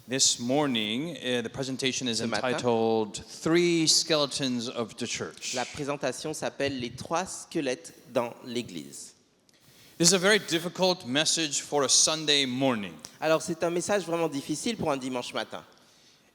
This morning, the presentation is Ce matin. entitled Three Skeletons of the Church. La présentation s'appelle « Les trois squelettes dans l'Église ». This is a very difficult message for a Sunday morning. Alors c'est un message vraiment difficile pour un dimanche matin.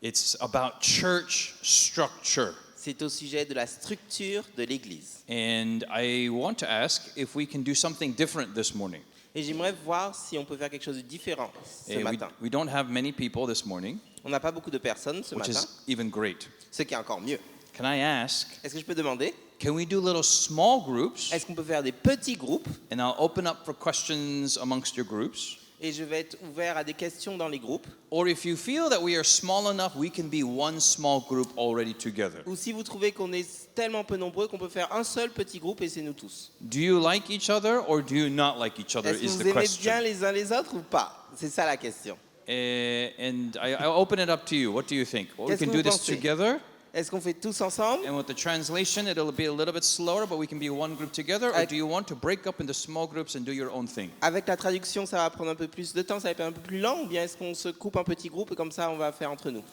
It's about church structure. C'est au sujet de la structure de l'Église. And I want to ask if we can do something different this morning. Et j'aimerais voir si on peut faire quelque chose de différent ce matin. We don't have many people this morning, On n'a pas beaucoup de personnes ce which matin, is even great. ce qui est encore mieux. Can I ask, Est-ce que je peux demander, can we do little small groups? est-ce qu'on peut faire des petits groupes And I'll open up for questions amongst your groups. et je vais être ouvert à des questions dans les groupes. Or if you feel that we are small enough, we can be one small group already together. Ou si vous trouvez qu'on est tellement peu nombreux qu'on peut faire un seul petit groupe et c'est nous tous. Do you like each other or do you not like each other Est-ce que is vous the aimez question. bien les uns les autres ou pas? C'est ça la question. And I'll open it up to you. What do you think? Well, we Qu'est-ce can que do vous this pensez? together. Est-ce qu'on fait tous ensemble? And with the translation, it'll be a little bit slower, but we can be one group together. Or Avec- do you want to break up into small groups and do your own thing? Avec la traduction, ça va prendre un peu plus de temps, ça va être un peu plus lent, ou bien est-ce qu'on se coupe un petit groupe et comme ça on va faire entre nous?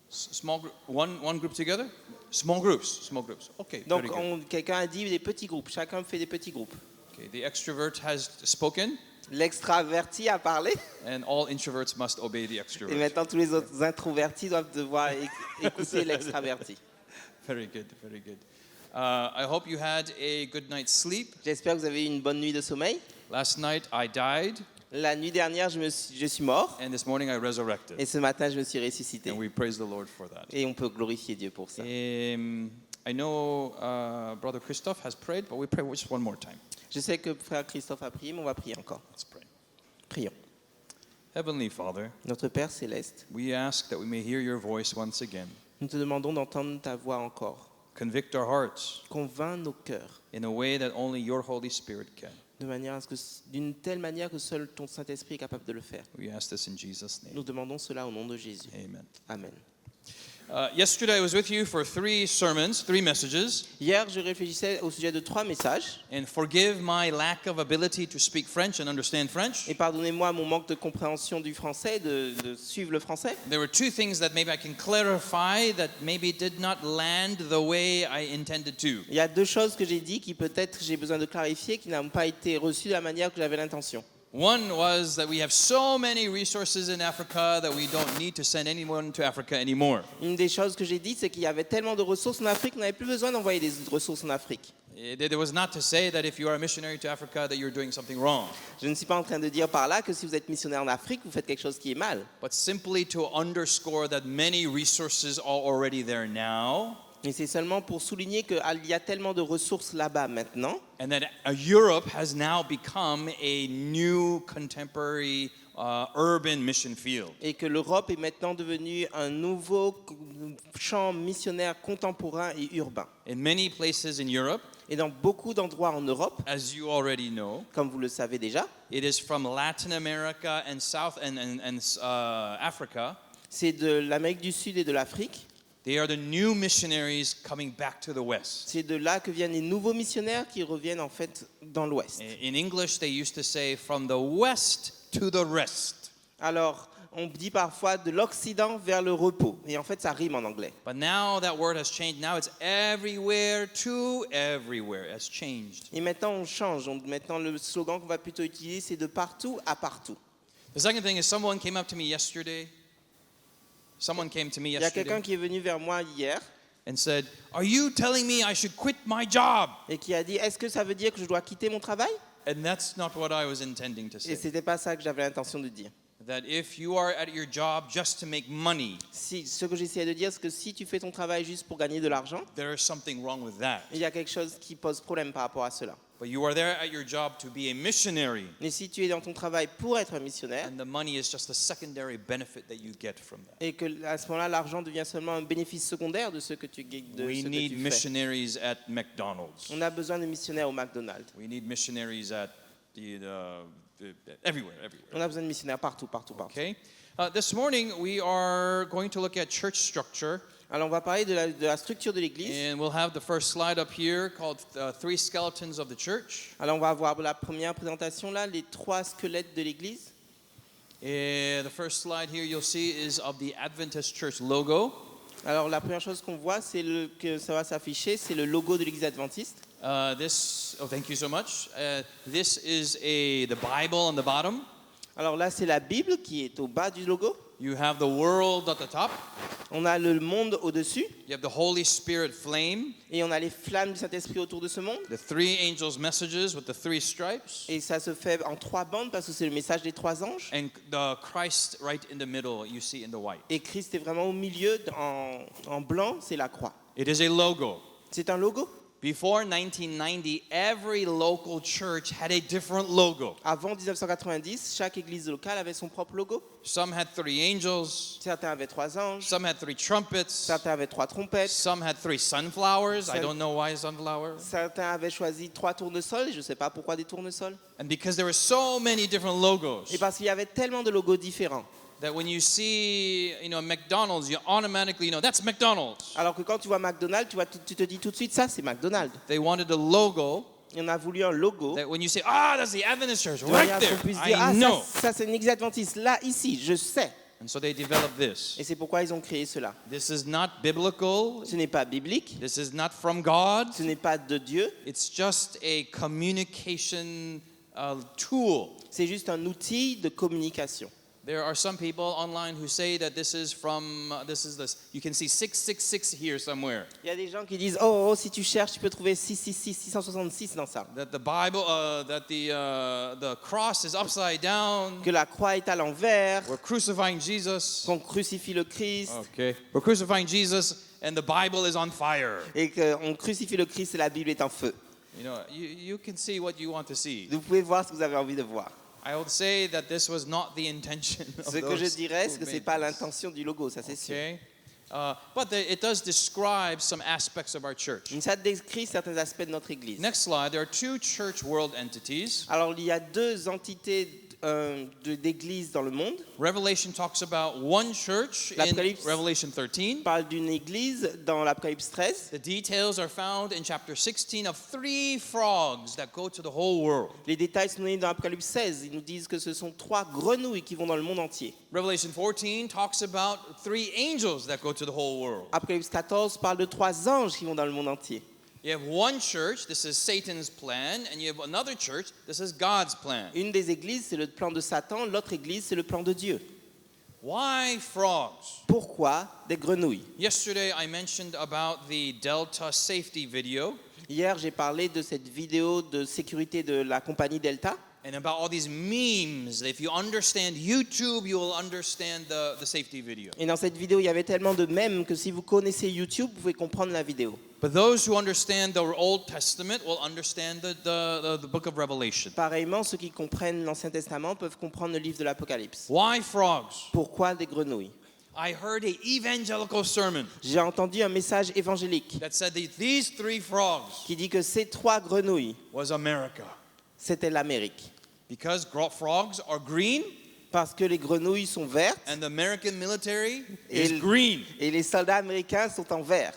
Small group, one group together? Small groups. Okay, Donc very good. quelqu'un a dit des petits groupes, chacun fait des petits groupes. Okay, the extrovert has spoken, L'extraverti a parlé and all introverts must obey the et extrovert. maintenant tous les autres introvertis doivent devoir écouter l'extraverti. Very good, very good. I hope you had a good night's sleep. J'espère que vous avez eu une bonne nuit de sommeil. Last night I died, La nuit dernière, je suis mort and this morning I resurrected. et ce matin, je me suis ressuscité. And we praise the Lord for that. Et on peut glorifier Dieu pour ça. I know Brother Christoph has prayed, but we pray just one more time. Je sais que frère Christophe a prié, mais on va prier encore. Let's pray. Prions. Heavenly Father, Notre Père céleste, we ask that we may hear your voice once again. nous te demandons d'entendre ta voix encore. Convict our hearts Convainc nos cœurs in a way that only your Holy Spirit can. d'une telle manière que seul ton Saint-Esprit est capable de le faire. We ask this in Jesus' name. Nous demandons cela au nom de Jésus. Amen. Amen. Yesterday I was with you for three messages, Hier, je réfléchissais au sujet de 3 messages. and forgive my lack of ability to speak French and understand French. Et pardonnez-moi mon manque de compréhension du français, de suivre le français. There were two things that maybe I can clarify that maybe did not land the way I intended to. Il y a 2 choses que j'ai dit qui peut-être j'ai besoin de clarifier, qui n'ont pas été reçues de la manière que j'avais l'intention. One was that we have so many resources in Africa that we don't need to send anyone to Africa anymore. Une des choses que j'ai dit, c'est qu'il y avait tellement de ressources en Afrique, on n'avait plus besoin d'envoyer des ressources en Afrique. It was not to say that if you are a missionary to Africa that you're doing something wrong, Je ne suis pas en train de dire par là que si vous êtes missionnaire en Afrique, vous faites quelque chose qui est mal. but simply to underscore that many resources are already there now, Mais c'est seulement pour souligner qu'il y a tellement de ressources là-bas maintenant, and that Europe has now become a new contemporary urban mission field. et que l'Europe est maintenant devenue un nouveau champ missionnaire contemporain et urbain. In many places in Europe, Et dans beaucoup d'endroits en Europe, as you already know, comme vous le savez déjà, it is from Latin America and South and Africa. c'est de l'Amérique du Sud et de l'Afrique. They are the new missionaries coming back to the West. C'est de là que viennent les nouveaux missionnaires qui reviennent en fait dans l'Ouest. In English, they used to say from the West to the rest. Alors, on dit parfois de l'Occident vers le repos. Et en fait, ça rime en anglais. But now that word has changed. Now it's everywhere to everywhere. It has changed. Et maintenant, on change. Maintenant, le slogan qu'on va plutôt utiliser, c'est de partout à partout. The second thing is someone came up to me yesterday. Someone came to me Il y a yesterday quelqu'un qui est venu vers moi hier and said, "Are you telling me I should quit my job?" et qui a dit, est-ce que ça veut dire que je dois quitter mon travail? And that's not what I was intending to Et say. c'était pas ça que j'avais l'intention de dire. That if you are at your job just to make money, Ce que j'essayais de dire, c'est que si tu fais ton travail juste pour gagner de l'argent, there is something wrong with that. il y a quelque chose qui pose problème par rapport à cela. But you are there at your job to be a missionary, Mais si tu es dans ton travail pour être un missionnaire, and the money is just a secondary benefit that you get from that. et que à ce moment-là, l'argent devient seulement un bénéfice secondaire de ce que tu, We need fais. missionaries at McDonald's. On a besoin de missionnaires au McDonald's. We need missionaries at everywhere. On a besoin de missionnaires partout. Okay. This morning we are going to look at church structure, Alors on va parler de la structure de l'Église. and we'll have the first slide up here called Three Skeletons of the Church. Alors on va avoir la première présentation là, les 3 squelettes de l'Église. The first slide here you'll see is of the Adventist Church logo. Alors la première chose qu'on voit, que ça va s'afficher, c'est le logo de l'Église adventiste. Thank you so much. This is the Bible on the bottom. Alors là, c'est la Bible qui est au bas du logo. You have the world at the top. On a le monde au-dessus You have the Holy Spirit flame. et on a les flammes du Saint-Esprit autour de ce monde. The three angels' messages with the three stripes. Et ça se fait en 3 bandes parce que c'est le message des 3 anges. And the Christ right in the middle, you see in the white. Et Christ est vraiment au milieu, en blanc, c'est la croix. It is a logo. C'est un logo. Before 1990, every local church had a different logo. Avant 1990, chaque église locale avait son propre logo. Some had 3 angels, Certains avaient 3 anges, some had 3 trumpets, certains avaient 3 trompettes, some had 3 sunflowers. I Sun- don't know why sunflower. certains avaient choisi 3 tournesols, et je ne sais pas pourquoi des tournesols. And because there were so many different logos, Et parce qu'il y avait tellement de logos différents. that when you see, McDonald's, you automatically know that's McDonald's. Alors que quand tu vois McDonald's, tu te dis tout de suite, ça c'est McDonald's. They wanted a logo Et on a voulu un logo. that when you say, that's the Adventist Church, De right manière there, qu'on puisse dire, I know. ça c'est une église adventiste, là, ici, je sais. And so they developed this. Et c'est pourquoi ils ont créé cela. This is not biblical. Ce n'est pas biblique, This is not from God. ce n'est pas de Dieu, It's just a communication tool. c'est juste un outil de communication. There are some people online who say that this is you can see 666 here somewhere. Il y a des gens qui disent, oh, si tu cherches, tu peux trouver 666, 666 dans ça. That the Bible, that the cross is upside down. Que la croix est à l'envers, We're crucifying Jesus. qu'on crucifie le Christ, Okay. We're crucifying Jesus and the Bible is on fire. et qu'on crucifie le Christ et la Bible est en feu. You can see what you want to see. Vous pouvez voir ce que vous avez envie de voir. I would say that this was not the intention of Ce que je those dirais, who c'est que ce n'est made pas this. l'intention du logo, ça c'est sûr. Okay. But it does describe some aspects of our church. Mais ça décrit certains aspects de notre église. Next slide, there are 2 church world entities. Alors il y a 2 entités d'églises dans le monde. Revelation talks about one church in L'Apocalypse Revelation 13. On parle d'une église dans l'Apocalypse 13. The details are found in chapter 16 of 3 frogs that go to the whole world. Les détails sont donnés dans l'Apocalypse 16. Ils nous disent que ce sont 3 grenouilles qui vont dans le monde entier. Revelation 14 talks about 3 angels that go to the whole world. Apocalypse 14 parle de 3 anges qui vont dans le monde entier. You have one church, this is Satan's plan, and you have another church, this is God's plan. Une des églises, c'est le plan de Satan. L'autre église, c'est le plan de Dieu. Why frogs? Pourquoi des grenouilles? Yesterday I mentioned about the Delta safety video Hier, j'ai parlé de cette vidéo de sécurité de la compagnie Delta. and about all these memes. If you understand YouTube, you will understand the safety video. Et dans cette vidéo, il y avait tellement de mèmes que si vous connaissez YouTube, vous pouvez comprendre la vidéo. But those who understand the Old Testament will understand the book of Revelation. Pareillement, ceux qui comprennent l'Ancien Testament peuvent comprendre le livre de l'Apocalypse. Why frogs? Pourquoi des grenouilles? I heard a evangelical sermon J'ai entendu un message évangélique that said that these 3 frogs qui dit que ces 3 grenouilles, was America. c'était l'Amérique. Because frogs are green Parce que les grenouilles sont vertes and the American military Et is l- green. et les soldats américains sont en vert.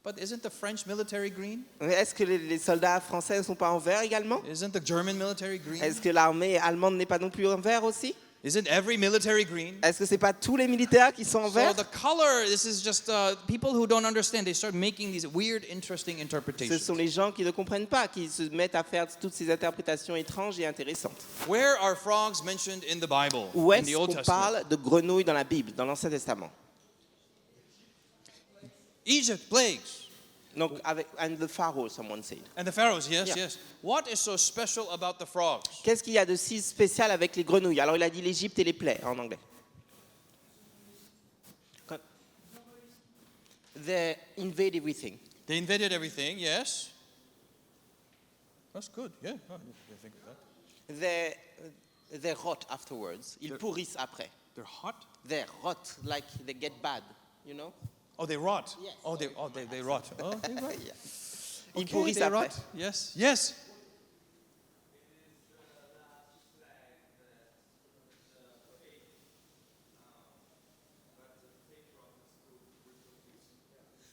But isn't the French military green? Mais est-ce que les soldats français ne sont pas en vert également? Isn't the German military green? Est-ce que l'armée allemande n'est pas non plus en vert aussi? Isn't every military green? Est-ce que c'est pas tous les militaires qui sont en So vert? the color, this is just people who don't understand. They start making these weird, interesting Ce interpretations. sont les gens qui ne comprennent pas, qui se mettent à faire toutes ces interprétations étranges et intéressantes. Where are frogs mentioned in the Bible? Où In est-ce the Old qu'on Testament? parle de grenouilles dans la Bible, dans l'Ancien Testament? Egypt, plagues. Donc, and the Pharaoh, someone said. And the pharaohs, yes, Yeah. yes. What is so special about the frogs? Qu'est-ce qu'il y a de si spécial avec les grenouilles? Alors, il a dit l'Égypte et les plaies en anglais. They invade everything. They invaded everything, yes. That's good, yeah. Oh, you think of that. They rot afterwards. Ils pourrissent après. They're hot? They rot, like they get bad, you know? Oh, they rot. Yes. They rot. Oh, they rot. Yeah. Ils Okay, pourrissent they après. rot. Yes, yes.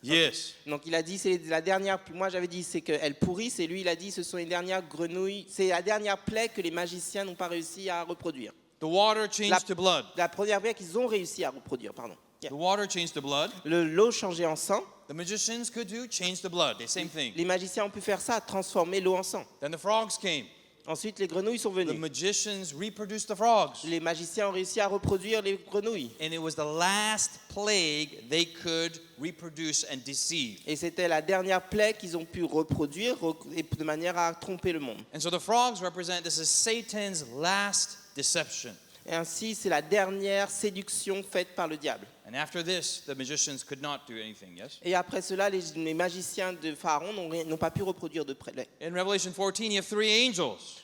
Yes. Donc il a dit c'est la dernière. Moi j'avais dit c'est qu'elles pourrissent et lui il a dit ce sont les dernières grenouilles. C'est la dernière plaie que les magiciens n'ont pas réussi à reproduire. The water changed to blood. La première pierre qu'ils ont réussi à reproduire, pardon. The water changed to blood. L'eau changée en sang. The magicians could do change the blood. The same thing. Les magiciens ont pu faire ça, transformer l'eau en sang. Then the frogs came. Ensuite, les grenouilles sont The venues. magicians reproduced the frogs. Les magiciens ont réussi à reproduire les grenouilles. And it was the last plague they could reproduce and deceive. Et c'était la dernière plaie qu'ils ont pu reproduire et de manière à tromper le monde. And so the frogs represent this is Satan's last deception. Et ainsi, c'est la dernière séduction faite par le diable. And after this, the magicians could not do anything, yes? Et après cela, les magiciens de Pharaon n'ont pas pu reproduire de plaie. In Revelation 14, you have 3 angels.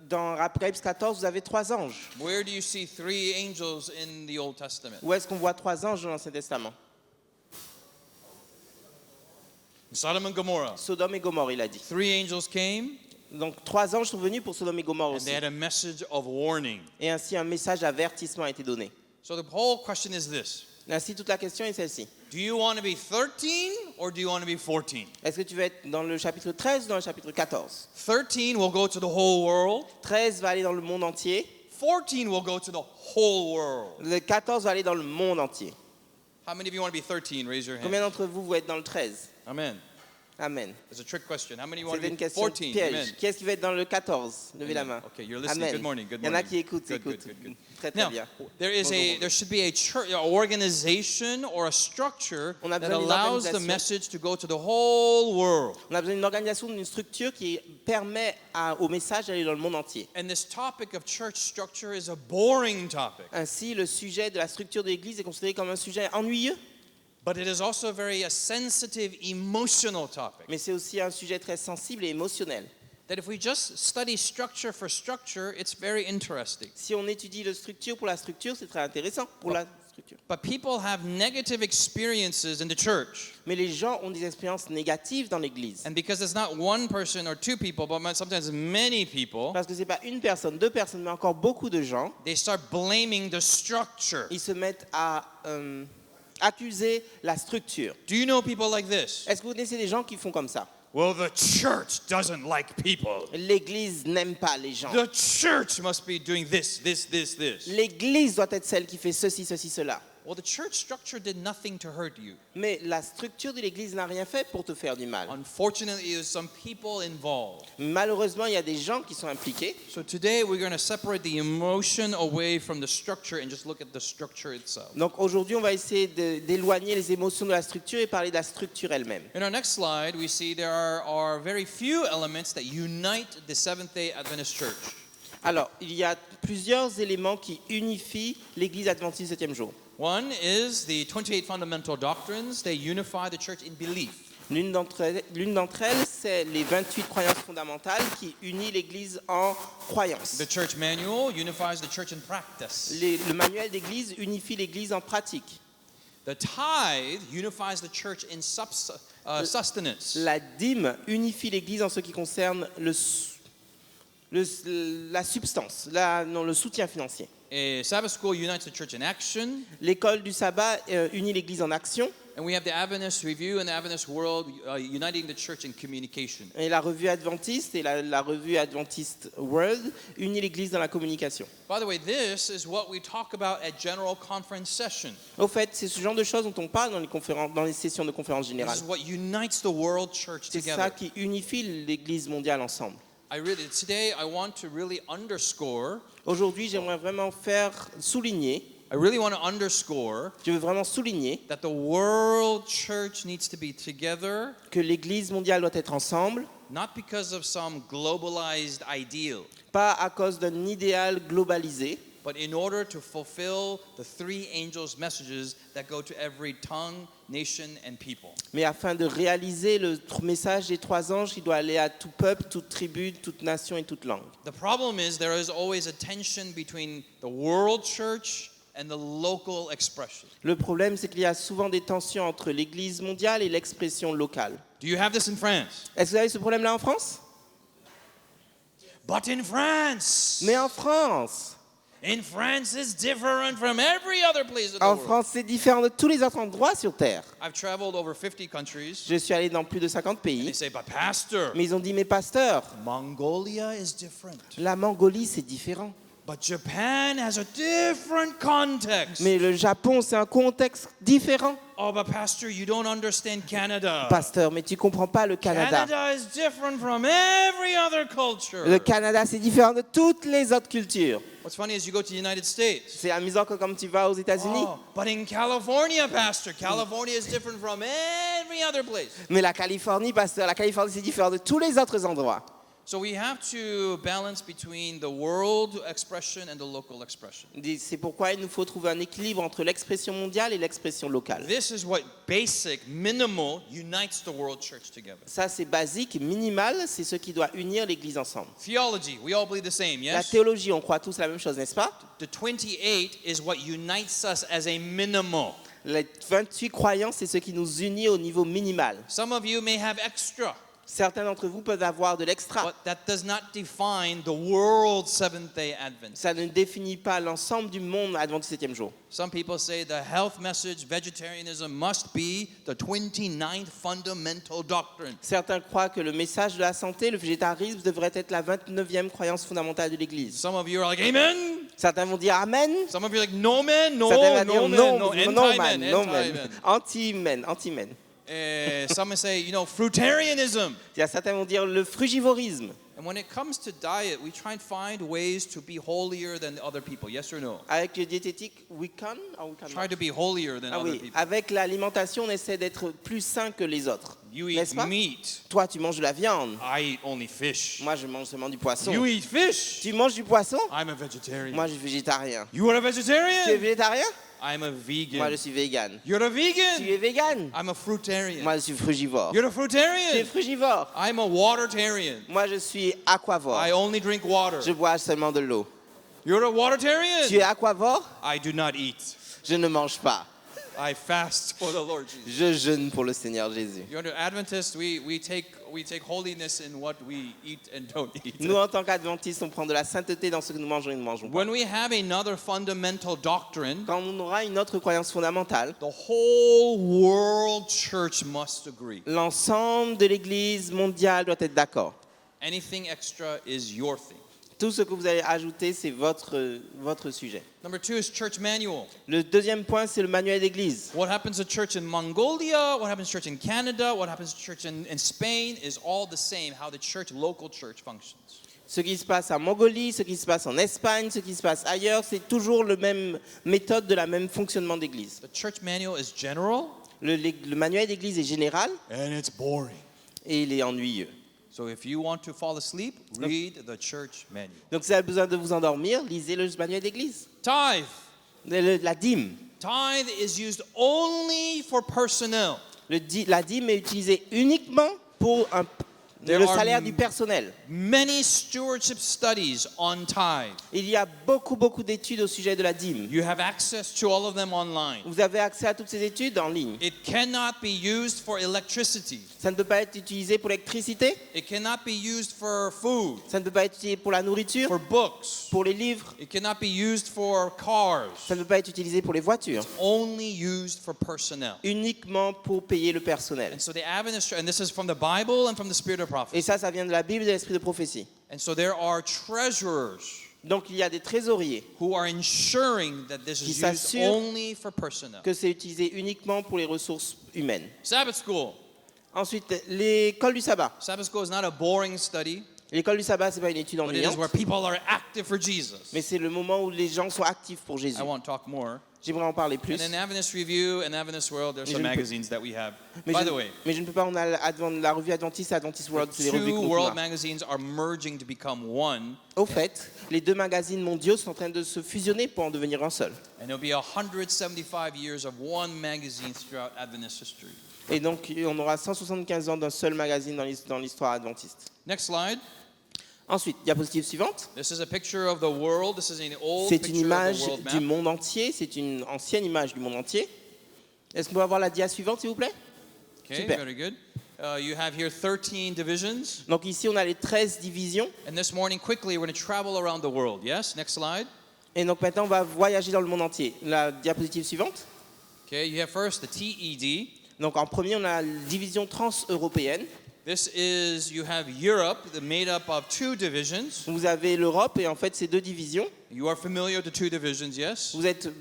Dans Apocalypse 14, vous avez 3 anges. Where do you see 3 angels in the Old Testament? Où est-ce qu'on voit 3 anges dans l'Ancien Testament? Sodom and Gomorrah. Sodome et Gomorrhe, il a dit. 3 angels came, Donc 3 anges sont venus pour Sodome et Gomorrhe and aussi. they had a message of warning. Et ainsi, un message d'avertissement a été donné. So the whole question is this. Ainsi, toute la question est celle-ci. Do you want to be 13 or do you want to be 14? Est-ce que tu veux être dans le chapitre 13 ou dans le chapitre 14? 13 will go to the whole world. 13 va aller dans le monde entier. 14 will go to the whole world. Le 14 va aller dans le monde entier. How many of you want to be 13? Raise your Combien hand. d'entre vous vont être dans le 13? Amen. Amen. It's a trick question. How many want C'est to une be question 14? piège. Amen. Qui est-ce qui va être dans le 14? Levez la main. Okay, you're listening. Amen. Good morning. Good Il y en morning. a qui écoutent, Good, good, écoutent. good, good. Très très Now, bien. there should be a church, an organization or a structure On a that besoin d'une allows the organisation. message to go to the whole world. On a besoin d'une organisation, d'une structure qui permet au message d'aller dans le monde entier. And this topic of church structure is a boring topic, Ainsi, le sujet de la structure de l'Église est considéré comme un sujet ennuyeux, but it is also a sensitive, emotional topic. mais c'est aussi un sujet très sensible et émotionnel. That if we just study structure for structure, it's very interesting. Si on étudie la structure pour la structure, c'est très intéressant pour la structure. But people have negative experiences in the church. Mais les gens ont des expériences négatives dans l'Église. And because it's not one person or 2 people, but sometimes many people, Parce que ce n'est pas une personne, 2 personnes, mais encore beaucoup de gens, they start blaming the structure. ils se mettent à accuser la structure. Do you know people like this? Est-ce que vous connaissez des gens qui font comme ça? Well, the church doesn't like people. L'Église n'aime pas les gens. The church must be doing this. L'Église doit être celle qui fait ceci, ceci, cela. Well, the church structure did nothing to hurt you. Mais la structure de l'Église n'a rien fait pour te faire du mal. Unfortunately, there's some people involved. Malheureusement, il y a des gens qui sont impliqués. So today we're going to separate the emotion away from the structure and just look at the structure itself. Donc aujourd'hui, on va essayer d'éloigner les émotions de la structure et parler de la structure elle-même. In our next slide, we see there are very few elements that unite the Seventh-day Adventist Church. Alors, il y a plusieurs éléments qui unifient l'Église adventiste du 7e jour. One is the 28 fundamental doctrines. They unify the church in belief. L'une d'entre elles, c'est les 28 croyances fondamentales qui unissent l'Église en croyances. The church manual unifies the church in practice. Le manuel d'Église unifie l'Église en pratique. The tithe unifies the church in sustenance. La dîme unifie l'Église en ce qui concerne la substance, le soutien financier. A Sabbath school unites the church in action. L'école du sabbat unit l'Église en action. And we have the Adventist Review and the Adventist World uniting the church in communication. Et la revue adventiste et la revue Adventist World unit l'Église dans la communication. By the way, this is what we talk about at General Conference Session. Au fait, c'est ce genre de choses dont on parle dans les sessions de conférences This générales. is what unites the world church C'est ça together. qui unifie l'Église mondiale ensemble. Today I want to really underscore, Aujourd'hui, j'aimerais vraiment souligner je veux vraiment souligner that the world church needs to be together, que l'Église mondiale doit être ensemble, not because of some globalized ideal, pas à cause d'un idéal globalisé, but in order to fulfill the 3 angels' messages that go to every tongue, nation, and people. mais afin de réaliser le message des 3 anges qui doit aller à tout peuple, toute tribu, toute nation et toute langue. The problem is there is always a tension between the world church and the local expression. Le problème, c'est qu'il y a souvent des tensions entre l'Église mondiale et l'expression locale. Do you have this in France? Est-ce que vous avez ce problème-là en France? But in France, Mais en France, it's different from every other place in the en world. France, c'est différent de tous les autres endroits sur Terre. I've traveled over 50 countries. Je suis allé dans plus de 50 They pays, say, but pastor, mais ils ont dit, mais pasteur, Mongolia is different. la Mongolie, c'est différent. But Japan has a different context. Mais le Japon, c'est un contexte différent. Oh, but Pastor, you don't understand Canada. Pasteur, mais tu comprends pas le Canada. Canada is different from every other culture. Le Canada, c'est différent de toutes les autres cultures. What's funny is you go to the United States. C'est amusant que comme tu vas aux États-Unis. Oh, but in California, Pastor, California is different from every other place. Mais la Californie, pasteur, la Californie, c'est différent de tous les autres endroits. So we have to balance between the world expression and the local expression. C'est pourquoi il nous faut trouver un équilibre entre l'expression mondiale et l'expression locale. This is what basic, minimal unites the world church together. Ça, c'est basique, minimal, c'est ce qui doit unir l'Église ensemble. Theology, we all believe the same, La yes? théologie, on croit tous la même chose, n'est-ce pas? The 28 is what unites us as a minimal. Les 28 croyants, c'est ce qui nous unit au niveau minimal. Some of you may have extra, Certains d'entre vous peuvent avoir de l'extra. but that does not define the world Seventh-day Advent. Ça ne définit pas l'ensemble du monde adventiste 7e jour. Some people say the health message, vegetarianism, must be the 29th fundamental doctrine. Certains croient que le message de la santé, le végétarisme, devrait être la 29e croyance fondamentale de l'Église. Some of you are like, amen. Certains vont dire Amen. Some of you are like, no man, no, Certains vont no dire man, non, no, non, anti-man, man, non, man. anti-man. Anti-men, anti-men. Some say, fruitarianism. Certains vont dire le frugivorisme. And when it comes to diet, we try and find ways to be holier than other people. Yes or no? Avec le diététique, we can Try to be holier than Ah other oui, people. avec l'alimentation, on essaie d'être plus sain que les autres. You eat N'est-ce pas? meat. Toi, tu manges de la viande. I eat only fish. Moi, je mange seulement du poisson. You eat fish. Tu manges du poisson? I'm a vegetarian. Moi, je suis végétarien. You are a Tu es vegetarian? végétarien? I'm a Moi, vegan. je suis vegan. You're a Tu vegan? es vegan? I'm a fruitarian. Moi, je suis frugivore. You're a Tu es fruitarian? frugivore. I'm a watertarian. Moi, je suis aquavore. I only drink water. Je bois seulement de l'eau. You're a Tu waterarian? es aquavore? I do not eat. Je ne mange pas. I fast for the Lord Jesus. Je jeûne pour le Seigneur Jésus. You're under Adventists, we take holiness in what we eat and don't eat. Nous, en tant qu'adventistes, on prend de la sainteté dans ce que nous mangeons et ne mangeons pas. When we have another fundamental doctrine, Quand on aura une autre croyance fondamentale, the whole world church must agree. l'ensemble de l'Église mondiale doit être d'accord. Anything extra is your thing. Tout ce que vous allez ajouter, c'est votre sujet. Number 2 is church manual. Le deuxième point, c'est le manuel d'église. What happens to church in Mongolia, what happens to church in Canada, what happens to church in Spain is all the same, how the local church functions. Ce qui se passe en Mongolie, ce qui se passe en Espagne, ce qui se passe ailleurs, c'est toujours le même méthode de la même fonctionnement d'église. The church manual is general Le manuel d'église est général and it's boring. et il est ennuyeux. So if you want to fall asleep, read the church manual. Donc si vous avez besoin de vous endormir, lisez le manuel d'église. Tithe. La dîme. Tithe is used only for personnel. La dîme est utilisée uniquement pour There le are salaire du personnel. Many stewardship studies on tithe. Il y a beaucoup d'études au sujet de la dîme. You have access to all of them online. Vous avez accès à toutes ces études en ligne. It cannot be used for electricity. Ça ne peut pas être utilisé pour l'électricité, It cannot be used for food, ça ne peut pas être utilisé pour la nourriture, for books. pour les livres, It cannot be used for cars. ça ne peut pas être utilisé pour les voitures, Only used for personnel. uniquement pour payer le personnel. And so the Adventist, and this is from the Bible and from the Spirit of Et prophecy. ça vient de la Bible et de l'esprit de prophétie. And so there are treasurers Donc il y a des trésoriers who are ensuring that this qui is used s'assurent only for personnel. que c'est utilisé uniquement pour les ressources humaines. Sabbath school. Ensuite, l'école du sabbat. Sabbath school is not a boring study, L'école du sabbat, c'est pas une étude but it is ennuyante, where people are active for Jesus. mais c'est le moment où les gens sont actifs pour Jésus. I won't talk more. J'aimerais en parler plus. And in Adventist Review and Adventist World, there's some Mais je ne peux- magazines that we have. Mais By je, the way, mais je ne peux pas, on a la revue Adventiste et Adventist World, c'est les revues two que world l'on a. magazines are merging to become one, Au fait, les deux magazines mondiaux sont en train de se fusionner pour en devenir un seul. and there'll be 175 years of one magazine throughout Adventist history. Et donc, on aura 175 ans d'un seul magazine dans l'histoire adventiste. Next slide. Ensuite, diapositive suivante. This is a picture of the world. This is an old C'est une picture of image the world du map. monde entier. C'est une ancienne image du monde entier. Est-ce qu'on peut avoir la dia suivante, s'il vous plaît? Okay, Super. very good. You have here 13 divisions. Donc ici, on a les 13 divisions. And this morning, quickly, we're going to travel around the world. Yes, next slide. Et donc maintenant, on va voyager dans le monde entier. La diapositive suivante. Okay, you have first the TED. Donc en premier, on a la division trans-européenne. This is, you have Europe, made up of two divisions. Vous avez l'Europe et en fait, ces deux divisions. You are familiar with the two divisions, yes?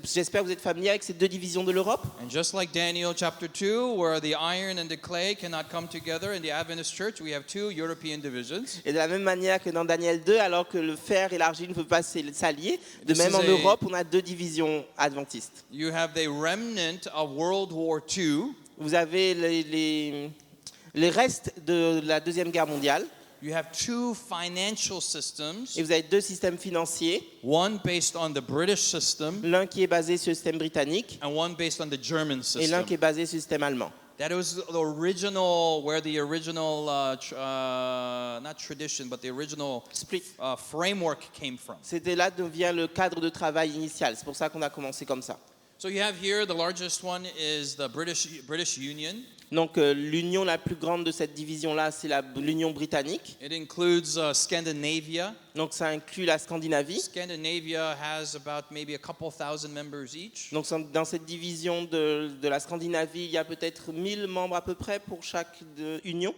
J'espère que vous êtes familiers avec ces deux divisions de l'Europe. And just like Daniel chapter 2, where the iron and the clay cannot come together in the Adventist church, we have two European divisions. Et de la même manière que dans Daniel 2, alors que le fer et l'argile ne peuvent pas s'allier, de This même is en a- Europe, on a deux divisions adventistes. You have the remnant of World War II. Vous avez les restes de la Deuxième Guerre mondiale You have two financial systems, et vous avez deux systèmes financiers, one based on the British system l'un qui est basé sur le système britannique and one based on the German et l'un system. qui est basé sur le système allemand. That was the original, where the original, not tradition, but the original Split. framework came from. C'était là d'où vient le cadre de travail initial. C'est pour ça qu'on a commencé comme ça. So you have here, the largest one is the British Union. Donc l'union la plus grande de cette division-là, c'est l'Union britannique. It includes Scandinavia. Donc ça inclut la Scandinavie. Scandinavia has about maybe a couple thousand members each. Donc dans cette division de la Scandinavie, il y a peut-être 1000 membres à peu près pour chaque union.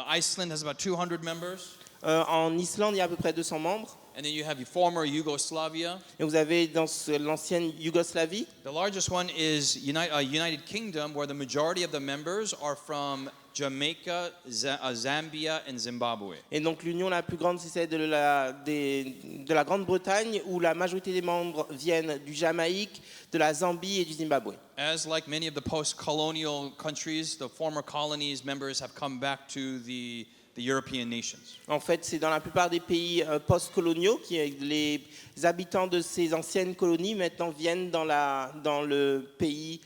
Iceland has about 200 members. En Islande, il y a à peu près 200 membres. And then you have your former Yugoslavia. Et vous avez dans l'ancienne Yougoslavie, The largest one is United Kingdom, where the majority of the members are from Jamaica, Zambia, and Zimbabwe. et donc l'union la plus grande, c'est celle de la Grande-Bretagne, où la majorité des membres viennent du Jamaïque, de la Zambie et du Zimbabwe. As like many of the post-colonial countries, the former colonies members have come back to the European nations. En fait, c'est dans la plupart des pays post-coloniaux que les habitants de ces anciennes colonies maintenant viennent dans le pays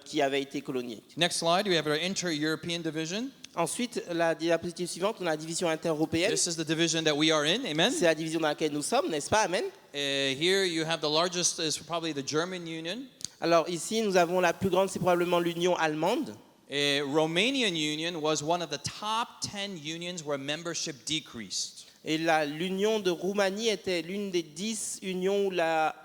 qui avait été colonié. Next slide, we have our inter-European division. Ensuite, la diapositive suivante, on a la division inter-européenne. This is the division that we are in, amen? C'est la division dans laquelle nous sommes, n'est-ce pas? Amen. Here you have the largest is probably the German Union. Alors ici, nous avons la plus grande, c'est probablement l'union allemande. Romanian Union was one of the top 10 unions where membership decreased. Et l'union de Roumanie était l'une des 10 unions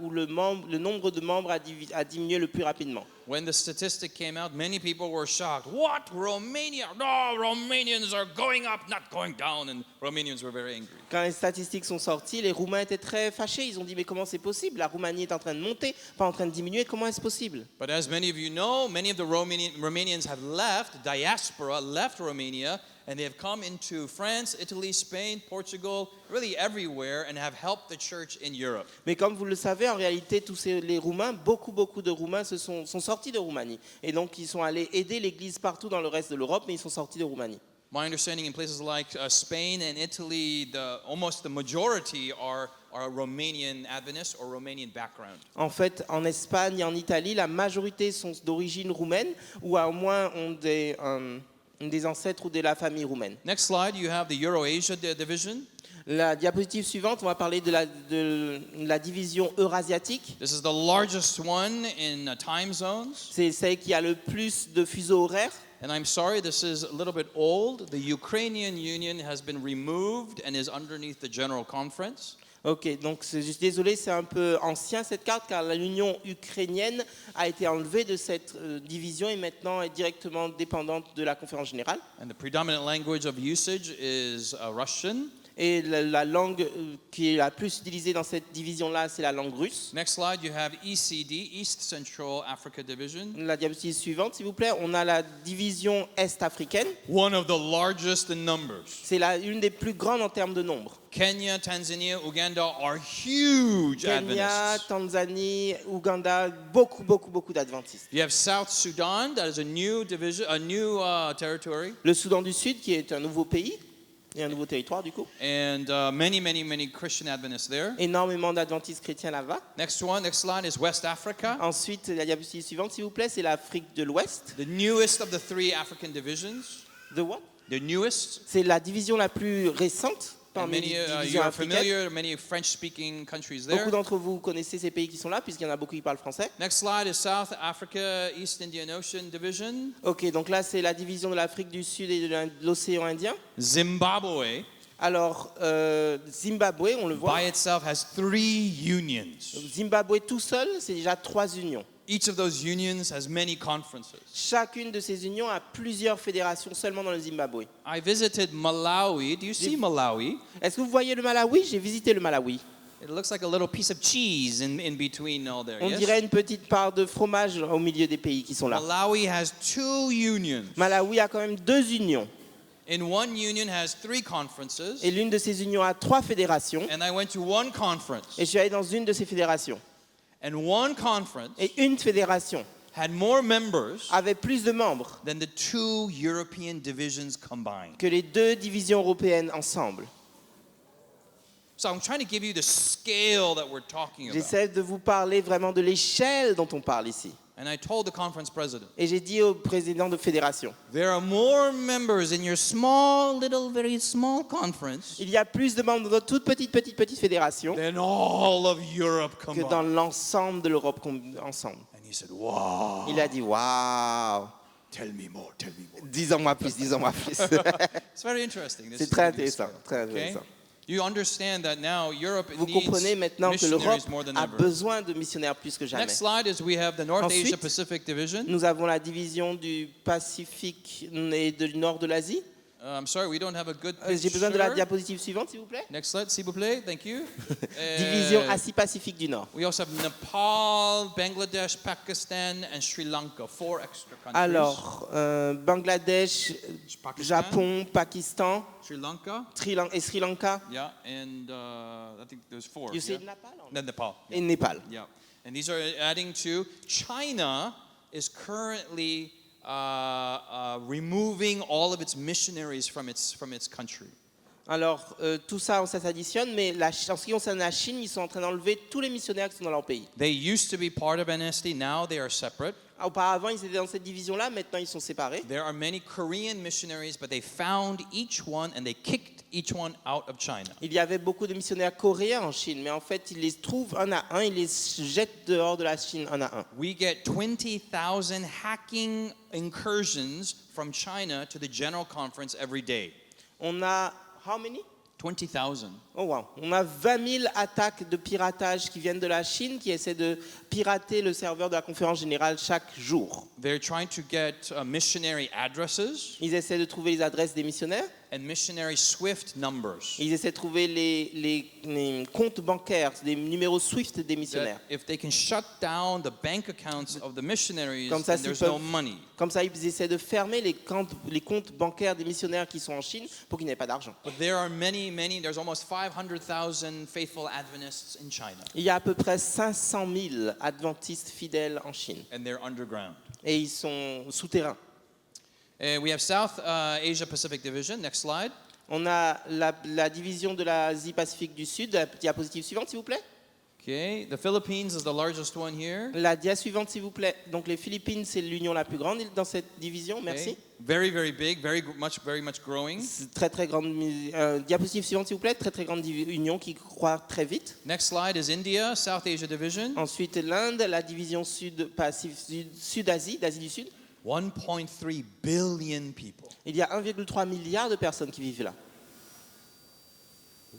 où le nombre de membres a diminué le plus rapidement. When the statistic came out, many people were shocked. What? Romania? No, Romanians are going up, not going down. And Romanians were very angry. Quand les statistiques sont sorties, les Roumains étaient très fâchés. Ils ont dit, mais comment c'est possible? La Roumanie est en train de monter, pas en train de diminuer. Comment est-ce possible? But as many of you know, many of the Romanians have left, diaspora left Romania, and they have come into France, Italy, Spain, Portugal, really everywhere, and have helped the church in Europe. Mais comme vous le savez, en réalité, les Roumains, beaucoup de Roumains sont sortis de Roumanie. Et donc, ils sont allés aider l'Église partout dans le reste de l'Europe, mais ils sont sortis de Roumanie. My understanding in places like Spain and Italy, almost the majority are Romanian Adventists or Romanian background. En fait, en Espagne et en Italie, la majorité sont d'origine roumaine ou au moins ont des ancêtres ou de la famille roumaine. Next slide, you have the Eurasia division. La diapositive suivante, on va parler de la division eurasiatique. This is the largest one in time zones. C'est celle qui a le plus de fuseaux horaires. And I'm sorry, this is a little bit old. The Ukrainian Union has been removed and is underneath the General Conference. Ok, donc je suis désolé, c'est un peu ancien cette carte car l'Union ukrainienne a été enlevée de cette division et maintenant est directement dépendante de la conférence générale. And the predominant language of usage is Russian. Et la langue qui est la plus utilisée dans cette division-là, c'est la langue russe. Next slide, you have ECD, East Central Africa Division. La diapositive suivante, s'il vous plaît, on a la division est-africaine. One of the largest in numbers. C'est une des plus grandes en termes de nombre. Kenya, Tanzania, Uganda are huge Kenya, Adventists. Tanzanie, Ouganda, beaucoup d'adventistes. You have South Sudan, that is a new division, a new territory, Le Soudan du Sud, qui est un nouveau pays, et un nouveau territoire du coup. and many Christian Adventists there. Énormément d'adventistes chrétiens là-bas. Next slide is West Africa, Ensuite, la diapositive suivante, s'il vous plaît, c'est l'Afrique de l'Ouest. the newest of the three African divisions. The what? The newest. C'est la division la plus récente And parmi many, les you divisions are africaines. familiar, many French-speaking countries there. Beaucoup d'entre vous connaissez ces pays qui sont là, puisqu'il y en a beaucoup qui parlent français. Next slide is South Africa, East Indian Ocean Division. Ok, donc là, c'est la division de l'Afrique du Sud et de l'océan Indien. Zimbabwe, Alors, Zimbabwe, on le voit. by itself, has 3 unions. Zimbabwe tout seul, c'est déjà 3 unions. Each of those unions has many conferences. Chacune de ces unions a plusieurs fédérations seulement dans le Zimbabwe. I visited Malawi. Do you see Malawi? Est-ce que vous voyez le Malawi? J'ai visité le Malawi. It looks like a little piece of cheese in between all there. On Yes? dirait une petite part de fromage au milieu des pays qui sont là. Malawi has 2 unions. Malawi a quand même 2 unions. In one union has 3 conferences. Et l'une de ces unions a 3 fédérations. And I went to one conference. Et je suis allé dans une de ces fédérations. And one conference Et une fédération had more members avait plus de membres than the 2 European divisions combined. que les 2 divisions européennes ensemble. So I'm trying to give you the scale that we're talking about. J'essaie de vous parler vraiment de l'échelle dont on parle ici. And I told the conference president, Et j'ai dit au président de fédération, there are more members in your small, little, very small conference il y a plus de membres dans notre toute petite fédération than all of Europe que dans combined. l'ensemble de l'Europe ensemble. And he said, wow, Il a dit, waouh, tell me more, tell me more. dis-en-moi plus, dis-en-moi plus. It's very interesting. This C'est is très to give you intéressant, scale. très Okay? intéressant. You understand that now Europe Vous needs comprenez maintenant que l'Europe missionaries more than a ever. besoin de missionnaires plus que jamais. Next slide is we have the North Ensuite, Asia Pacific Division. Nous avons la division du Pacifique et du nord de l'Asie. I'm sorry, we don't have a good J'ai besoin de la picture. diapositive suivante, s'il vous plaît. Next slide, s'il vous plaît. Thank you. Division Uh, Asie-Pacifique du Nord. we also have Nepal, Bangladesh, Pakistan, and Sri Lanka. 4 extra countries. Alors, Bangladesh, Pakistan. Japon, Pakistan, Sri Lanka. et Sri Lanka. Yeah, and I think there's 4. You said yeah? Nepal? Then Nepal. Et Népal. Yeah, and these are adding to. China is currently removing all of its missionaries from its country. Alors, tout ça, ça s'additionne, mais en ce qui concerne la Chine, ils sont en train d'enlever tous les missionnaires qui sont dans leur pays. They used to be part of NSD. Now they are separate. Auparavant, ils étaient dans cette division-là, maintenant ils sont séparés. There are many Korean missionaries, but they found each one and they kicked each one out of China. Il y avait beaucoup de missionnaires coréens en Chine, mais en fait, ils les trouvent un à un, ils les jettent dehors de la Chine un à un. We get 20,000 hacking incursions from China to the General Conference every day. On a, how many? 20,000. Oh wow. On a 20 000 attaques de piratage qui viennent de la Chine, qui essaient de pirater le serveur de la conférence générale chaque jour. They're trying to get missionary addresses Ils essaient de trouver les adresses des missionnaires, and missionary SWIFT numbers. ils essaient de trouver les comptes bancaires, les numéros SWIFT des missionnaires. That if they can shut down the bank accounts of the missionaries, Comme ça, then there's s'ils no peuvent- money. Comme ça, ils essaient de fermer les comptes bancaires des missionnaires qui sont en Chine pour qu'ils n'aient pas d'argent. But there are many, there's almost 500,000 faithful Adventists in China, Il y a à peu près 500 000 adventistes fidèles en Chine and they're underground. et ils sont souterrains. And we have South Asia Pacific Division. Next slide. On a la division de l'Asie-Pacifique du Sud. La diapositive suivante, s'il vous plaît. Okay, the Philippines is the largest one here. La dia suivante, s'il vous plaît. Donc les Philippines, c'est l'union la plus grande dans cette division. Okay. Merci. Very, very big, very much growing. C'est très grande. Diapositive suivante, s'il vous plaît. Très grande union qui croît très vite. Next slide is India, South Asia Division. Ensuite, l'Inde, la division Sud-Asie, d'Asie du Sud. 1.3 billion people. Il y a 1,3 milliard de personnes qui vivent là.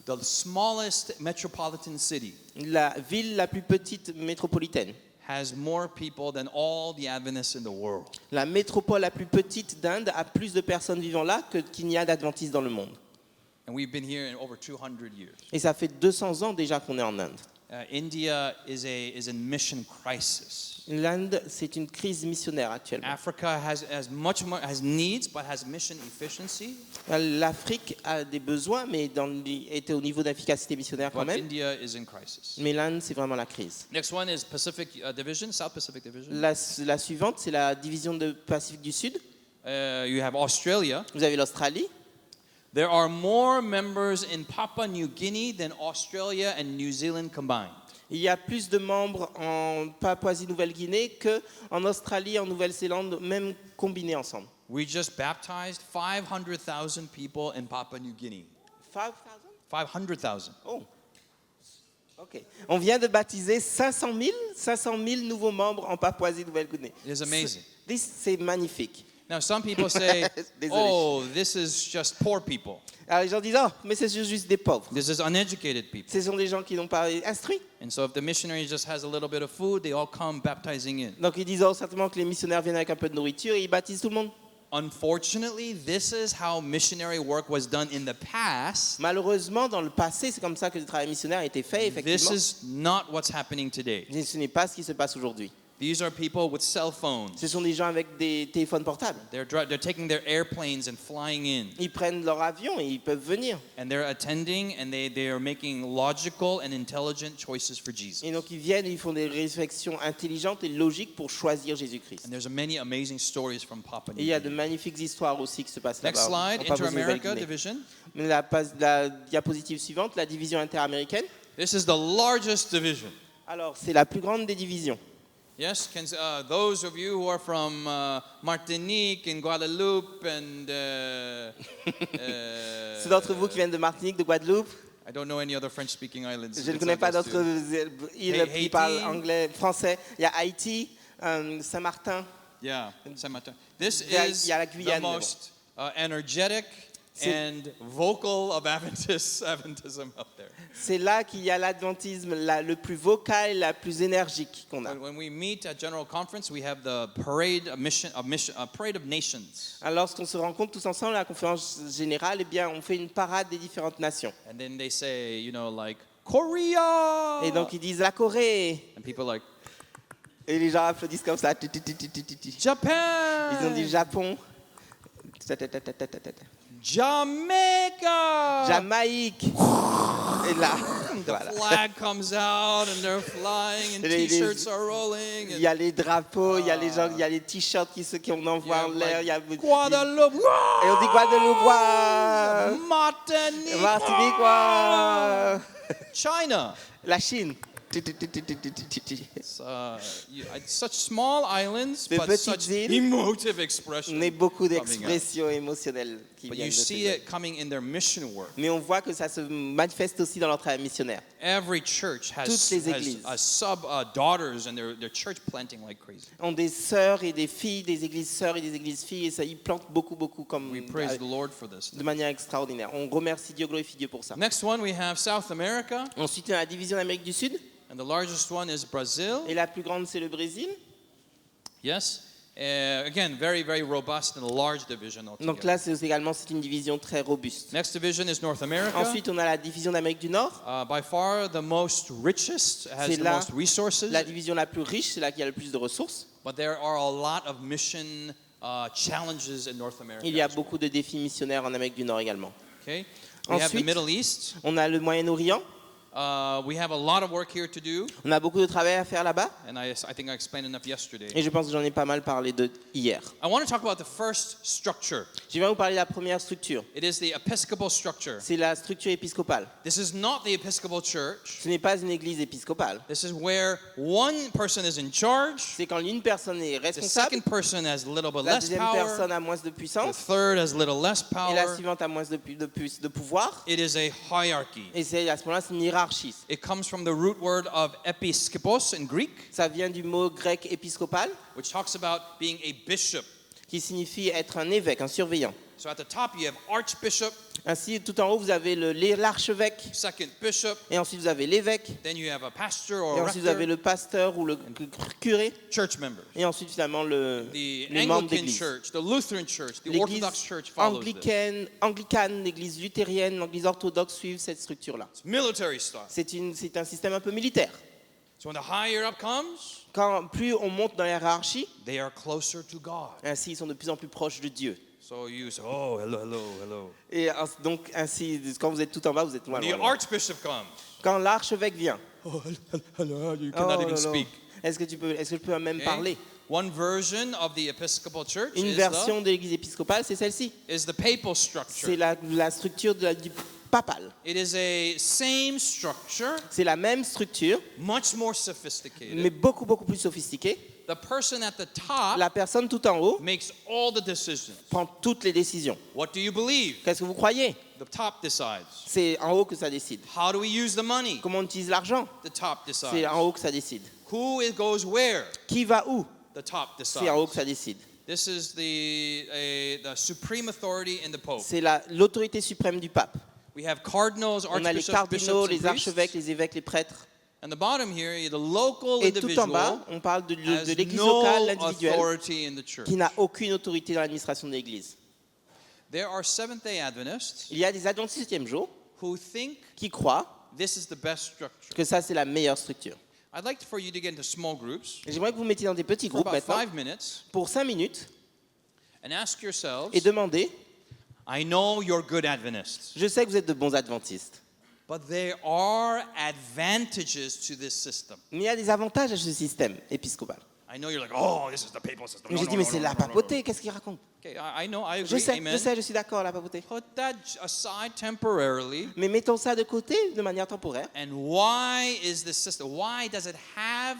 The smallest metropolitan city La ville la plus petite métropolitaine. has more people than all the Adventists in the world. La métropole la plus petite d'Inde a plus de personnes vivant là qu'il n'y a d'adventistes dans le monde. And we've been here in over 200 years. Et ça fait 200 ans déjà qu'on est en Inde. India is in mission crisis. L'Inde, c'est une crise missionnaire actuellement. Africa has needs, but has mission efficiency. L'Afrique a des besoins, mais était au niveau d'efficacité missionnaire quand But même. India is in crisis. Mais l'Inde, c'est vraiment la crise. Next one is Pacific Division, South Pacific Division. La suivante, c'est la division de Pacifique du Sud. You have Australia. Vous avez l'Australie. There are more members in Papua New Guinea than Australia and New Zealand combined. Il y a plus de membres en Papouasie-Nouvelle-Guinée qu'en Australie et en Nouvelle-Zélande, même combinés ensemble. We just baptized 500,000 people in Papua New Guinea. 5,000? 500,000. Oh. Ok. On vient de baptiser 500 000 nouveaux membres en Papouasie-Nouvelle-Guinée. It is amazing. C'est magnifique. Now, some people say, Désolé. oh, this is just poor people. Alors les gens disent, oh, mais c'est juste des pauvres. This is uneducated people. Ce sont des gens qui n'ont pas instruit. And so if the missionary just has a little bit of food, they all come baptizing in. Donc ils disent oh, certainement que les missionnaires viennent avec un peu de nourriture et ils baptisent tout le monde. Unfortunately, this is how missionary work was done in the past. Malheureusement, dans le passé, c'est comme ça que le travail missionnaire a été fait, This effectivement. is not what's happening today. Mais ce n'est pas ce qui se passe aujourd'hui. These are people with cell phones. Ce sont des gens avec des téléphones portables. They're taking their airplanes and flying in. Ils prennent leur avion et ils peuvent venir. And they're attending and they are making logical and intelligent choices for Jesus. Et donc ils viennent et ils font des réflexions intelligentes et logiques pour choisir Jésus-Christ. And there's many amazing stories from Papua Et il New y a de Guinea. magnifiques histoires aussi qui se passent Next là-bas. slide, en Papouasie-Nouvelle-Guinée. Inter-America division. La diapositive suivante, la division interaméricaine. This is the largest division. Alors, c'est la plus grande des divisions. Yes, those of you who are from Martinique and Guadeloupe and Ceux d'entre vous qui viennent de Martinique, de Guadeloupe, I don't know any other French-speaking islands. je ne connais pas d'autres îles qui Haiti. parlent anglais, français. Il y a Haïti, Saint-Martin. Yeah, Saint-Martin. This Il y a- is il y a la the Guyane, most energetic and vocal of Adventism up there. C'est là qu'il y a l'adventisme le plus vocal et la plus énergique qu'on a. When we meet at General Conference, we have the parade of nations. Alors, lorsqu'on se rencontre tous ensemble à la conférence générale, eh bien, on fait une parade des différentes nations. And then they say, like, Korea! Et donc, ils disent la Corée. And people are like, Et les gens applaudissent comme ça. Japan! Ils ont dit Japon. Jamaica! Jamaïque. Et là, The voilà. flag comes out and they're flying and Les- t-shirts are rolling. Il y a les drapeaux, il y a les gens, il y a les t-shirts qu'on envoie en l'air. Il y a, Guadeloupe! et on dit Guadeloupe, Martinique! Martinique, China! la Chine. It's such small islands, Des but petites such îles. emotive expression. On a beaucoup coming out. d'expressions émotionnelles qui But viennent you de ces see gens. it coming in their mission work. Mais on voit que ça se manifeste aussi dans leur travail missionnaire. Every church has, Toutes les églises. daughters and they're church planting like crazy. On des sœurs et des filles, des églises sœurs et des églises filles, et ça, ils plantent beaucoup comme We praise the Lord for this. de manière extraordinaire. On remercie Dieu, glorifie Dieu pour ça. Next one, we have South America, Ensuite, il y a la division d'Amérique du Sud, and the largest one is Brazil. et la plus grande, c'est le Brésil. Yes. Again, very, very robust and a large division Donc altogether. là, c'est une division très robuste. Next division is North America. Ensuite, on a la division d'Amérique du Nord. By far the most richest, has C'est the là most resources, la division la plus riche, c'est là qu'il y a le plus de ressources. but there are a lot of mission challenges in North America. Il y a as well. beaucoup de défis missionnaires en Amérique du Nord également. Okay. We have the Ensuite, Middle East. on a le Moyen-Orient. We have a lot of work here to do, On a beaucoup de travail à faire là-bas. and I think I explained enough yesterday. Et je pense que j'en ai pas mal parlé hier. I want to talk about the first structure. Je vais vous parler de la première structure. It is the Episcopal structure. C'est la structure épiscopale. This is not the Episcopal Church. Ce n'est pas une église épiscopale. This is where one person is in charge, C'est quand une personne est the responsable, second person has a little bit la less deuxième power, personne a moins de the puissance, third has a little less et la power. suivante a moins de pouvoir. It is a hierarchy. Et c'est à ce moment-là, c'est une hiérarchie. It comes from the root word of episkopos in Greek, Ça vient du mot grec épiscopal, which talks about being a bishop. qui signifie être un évêque, un surveillant. So at the top you have archbishop, Ainsi, tout en haut, vous avez l'archevêque, second bishop, et ensuite vous avez l'évêque, then you have a pastor et or a ensuite vous avez rector, le pasteur ou le curé, church members. et ensuite finalement The les membres Anglican d'église. Church, the Lutheran Church, the L'église Orthodox Church follows this. anglicane, l'église luthérienne, l'église orthodoxe suivent cette structure-là. It's military style. C'est un système un peu militaire. So when the higher up comes, Plus on monte dans la hiérarchie, they are closer to God. ainsi ils sont de plus en plus proches de Dieu. So you say, oh, hello. Et donc ainsi, quand vous êtes tout en bas, vous êtes loin. The loin, loin. archbishop comes. Quand l'archevêque vient, Oh, hello, you oh, cannot non, even non. speak. Est-ce que je peux même Okay? parler? One version of the Episcopal Church Une version de l'église épiscopale, c'est celle-ci. is the papal C'est structure. la structure du papal. It is a same structure, C'est la même structure, much more mais sophisticated. beaucoup plus sophistiquée. The person at the top La personne tout en haut makes all the decisions. prend toutes les décisions. What do you believe? Qu'est-ce que vous croyez? The top decides. C'est en haut que ça décide. How do we use the money? Comment on utilise l'argent? The top C'est decides. en haut que ça décide. Goes where? Qui va où? The top C'est en haut que decides. ça décide. This is the supreme authority in the Pope. C'est l'autorité suprême du pape. We have cardinals, On a les archbishops, cardinaux, bishops, les and priests. archevêques, les évêques, les prêtres. And On the bottom here, the local Et tout en bas, individual on parle de has l'église no locale, l'individuel, authority in the church. qui n'a aucune autorité dans l'administration de l'église. There are Seventh-day Adventists Il y a des adventistes du 7e jour who think qui croient this is the best structure. que ça, c'est la meilleure structure. I'd like for you to get into small groups Et j'aimerais que vous mettiez dans des petits for groupes about maintenant, 5 minutes pour 5 minutes, and ask yourselves, et demander, I know you're good Adventists, je sais que vous êtes de bons adventistes, but there are advantages to this system. mais il y a des avantages à ce système épiscopal. I know you're like, oh, this is the papal system. J'ai dit, mais c'est la papauté, qu'est-ce qu'il raconte? Okay, I know, I Je agree, sais, amen. je suis d'accord, la papauté. Put that aside temporarily. Mais mettons ça de côté de manière temporaire. And why is this system? Why does it have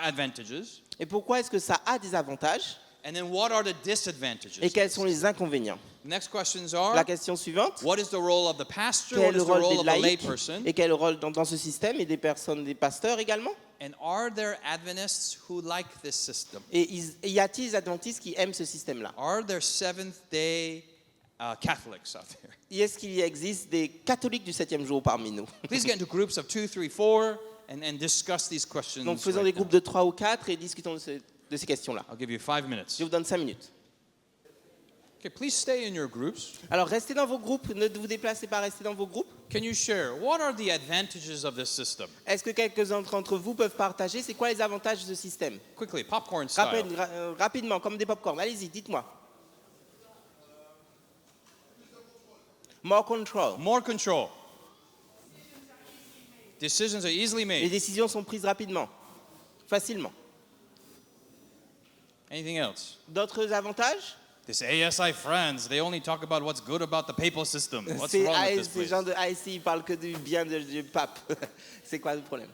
advantages? Et pourquoi est-ce que ça a des avantages? And then what are the disadvantages? Et quels sont les inconvénients? Next questions La are, question suivante, what is the role of the pastor? quel est What le is the rôle role des of the laïcs layperson? et quel est le rôle dans ce système et des personnes, des pasteurs également? And are there Adventists who like this system? Et y a-t-il des adventistes qui aiment ce système-là? Are there Seventh-day Catholics out there? Et est-ce qu'il existe des catholiques du 7e jour parmi nous? Please get into groups of 2, 3, 4 and discuss these questions. Donc faisons right des now. groupes de 3 ou 4 et discutons de ces questions-là. I'll give you 5 minutes. Je vous donne 5 minutes. Okay, please stay in your groups. Alors restez dans vos groupes, ne vous déplacez pas, restez dans vos groupes. Can you share what are the advantages of this system? Est-ce que quelques-uns d'entre vous peuvent partager c'est quoi les avantages de ce système? Quickly, popcorn style. Rapidement, comme des pop-corn. Allez-y, dites-moi. More control. More control. Decisions are easily Les made. décisions sont prises rapidement, facilement. Anything else? D'autres avantages? This ASI friends, they only talk about what's good about the papal system. What's Ces wrong with this ces place? gens de ASI ils parlent que du bien du pape. C'est quoi le problème?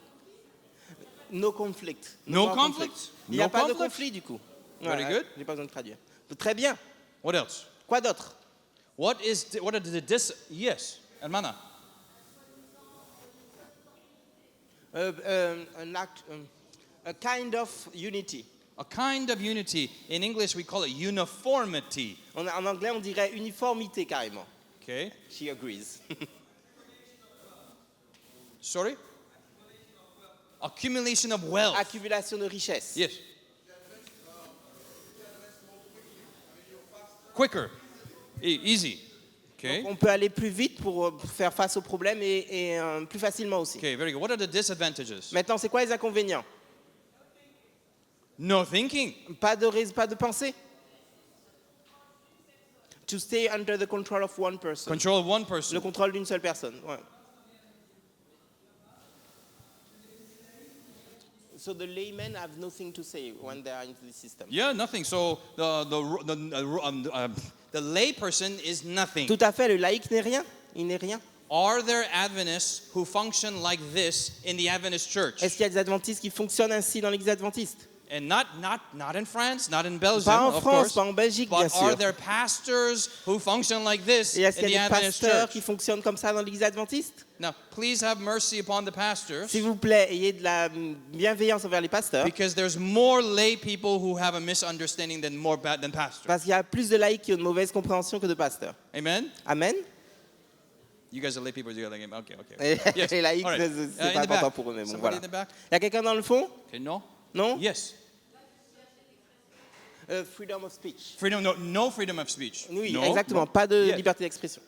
No conflict. No more conflict? Il n'y a No pas de conflict? conflit du coup. Very good. J'ai pas besoin de traduire. Très bien. What else? Quoi d'autre? What are the yes, hermana? A kind of unity. A kind of unity. In English, we call it uniformity. En anglais, on dirait uniformité carrément. Okay. She agrees. Sorry? Accumulation of wealth. Accumulation de richesse. Yes. Quicker. Easy. Okay. On peut aller plus vite pour faire face aux problèmes et plus facilement aussi. Okay, very good. What are the disadvantages? Maintenant, c'est quoi les inconvénients? No thinking. Pas de pensée. To stay under the control of one person. Control of one Le person. contrôle d'une seule personne. Ouais. So the laymen have nothing to say when they are into the system. Yeah, nothing. So the lay person is nothing. Tout à fait, le laïc n'est rien. Il n'est rien. Are there Adventists who function like this in the Adventist church? Est-ce qu'il y a des adventistes qui fonctionnent ainsi dans l'église adventiste? And not in France, not in Belgium, Pas en of France, course. pas en Belgique, bien But are sûr. there pastors who function like this Et est-ce in qu'il the y a des Adventist pasteurs church? qui fonctionnent comme ça dans l'église adventiste? Now, please have mercy upon the pastors, S'il vous plaît, ayez de la bienveillance envers les pasteurs, because there's more lay people who have a misunderstanding than pastors. parce qu'il y a plus de laïcs qui ont une mauvaise compréhension que de pasteurs. Amen. Amen. You guys are lay people. You're like, okay. Et Yes. les laïcs, All right. c'est In pas the back. important pour eux-mêmes. Somebody Voilà. in the back. Il y a quelqu'un dans le fond? Okay, no. Non? Yes. Freedom of speech. Freedom. No freedom of speech. Oui, No. exactement. Pas de Yes. liberté d'expression.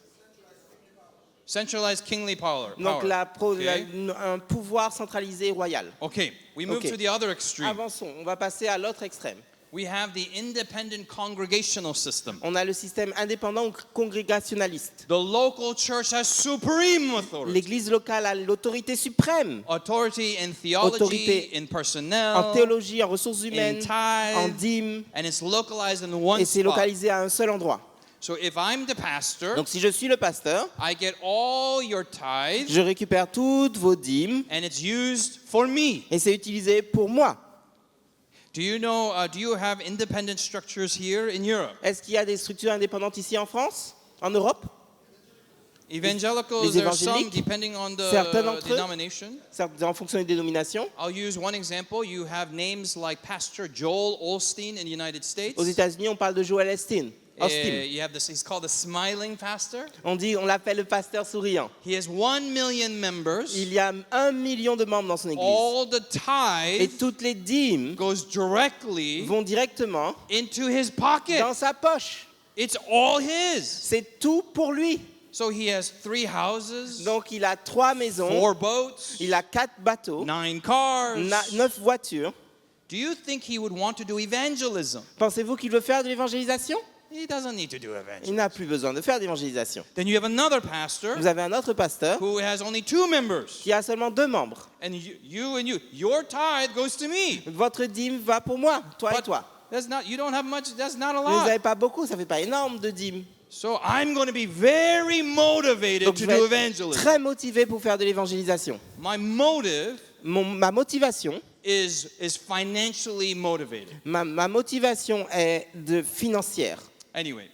Centralized kingly power. Donc Okay. un pouvoir centralisé royal. Okay. We move Okay. to the other extreme. Avançons, on va passer à l'autre extrême. We have the independent congregational system. On a le système indépendant ou congrégationaliste. The local church has supreme authority. L'église locale a l'autorité suprême Authority in theology, Autorité in personnel, en théologie, en ressources in humaines, en tithe, dîmes, and it's localized in one et c'est spot. localisé à un seul endroit. So if I'm the pastor, Donc si je suis le pasteur, I get all your tithes, je récupère toutes vos dîmes and it's used for me. et c'est utilisé pour moi. Do you know? Do you have independent structures here in Europe? Est-ce qu'il y a des structures indépendantes ici en France, en Europe? Evangelicals, les there are some évangéliques, depending on certains the d'entre eux, denomination. En fonction des dénominations. I'll use one example. You have names like Pastor Joel Osteen in the United States. Aux États-Unis, on parle de Joel Osteen. Austin. You have this. He's called the smiling pastor. On l'appelle le pasteur souriant. He has 1 million members. Il y a 1 million de membres dans son église. All the Et tithe toutes les dîmes goes directly vont directement into his pocket. dans sa poche. It's all his. C'est tout pour lui. So he has 3 houses, Donc il a 3 maisons, 4 boats, il a 4 bateaux, 9 cars. 9 voitures. Do you think he would want to do evangelism? Pensez-vous qu'il veut faire de l'évangélisation? He doesn't need to do Il evangelism. n'a plus besoin de faire d'évangélisation. Then you have another pastor Vous avez un autre pasteur who has only 2 members. qui a seulement 2 membres. And your tithe goes to me. Votre dîme va pour moi, toi et But toi. you don't have much, that's not a Vous n'avez lot. pas beaucoup, ça ne fait pas énorme de dîmes. So I'm going to be very motivated Donc to je do vais être evangelism. très motivé pour faire de l'évangélisation. My motive Ma motivation, is financially motivated. ma motivation est financière. Anyway,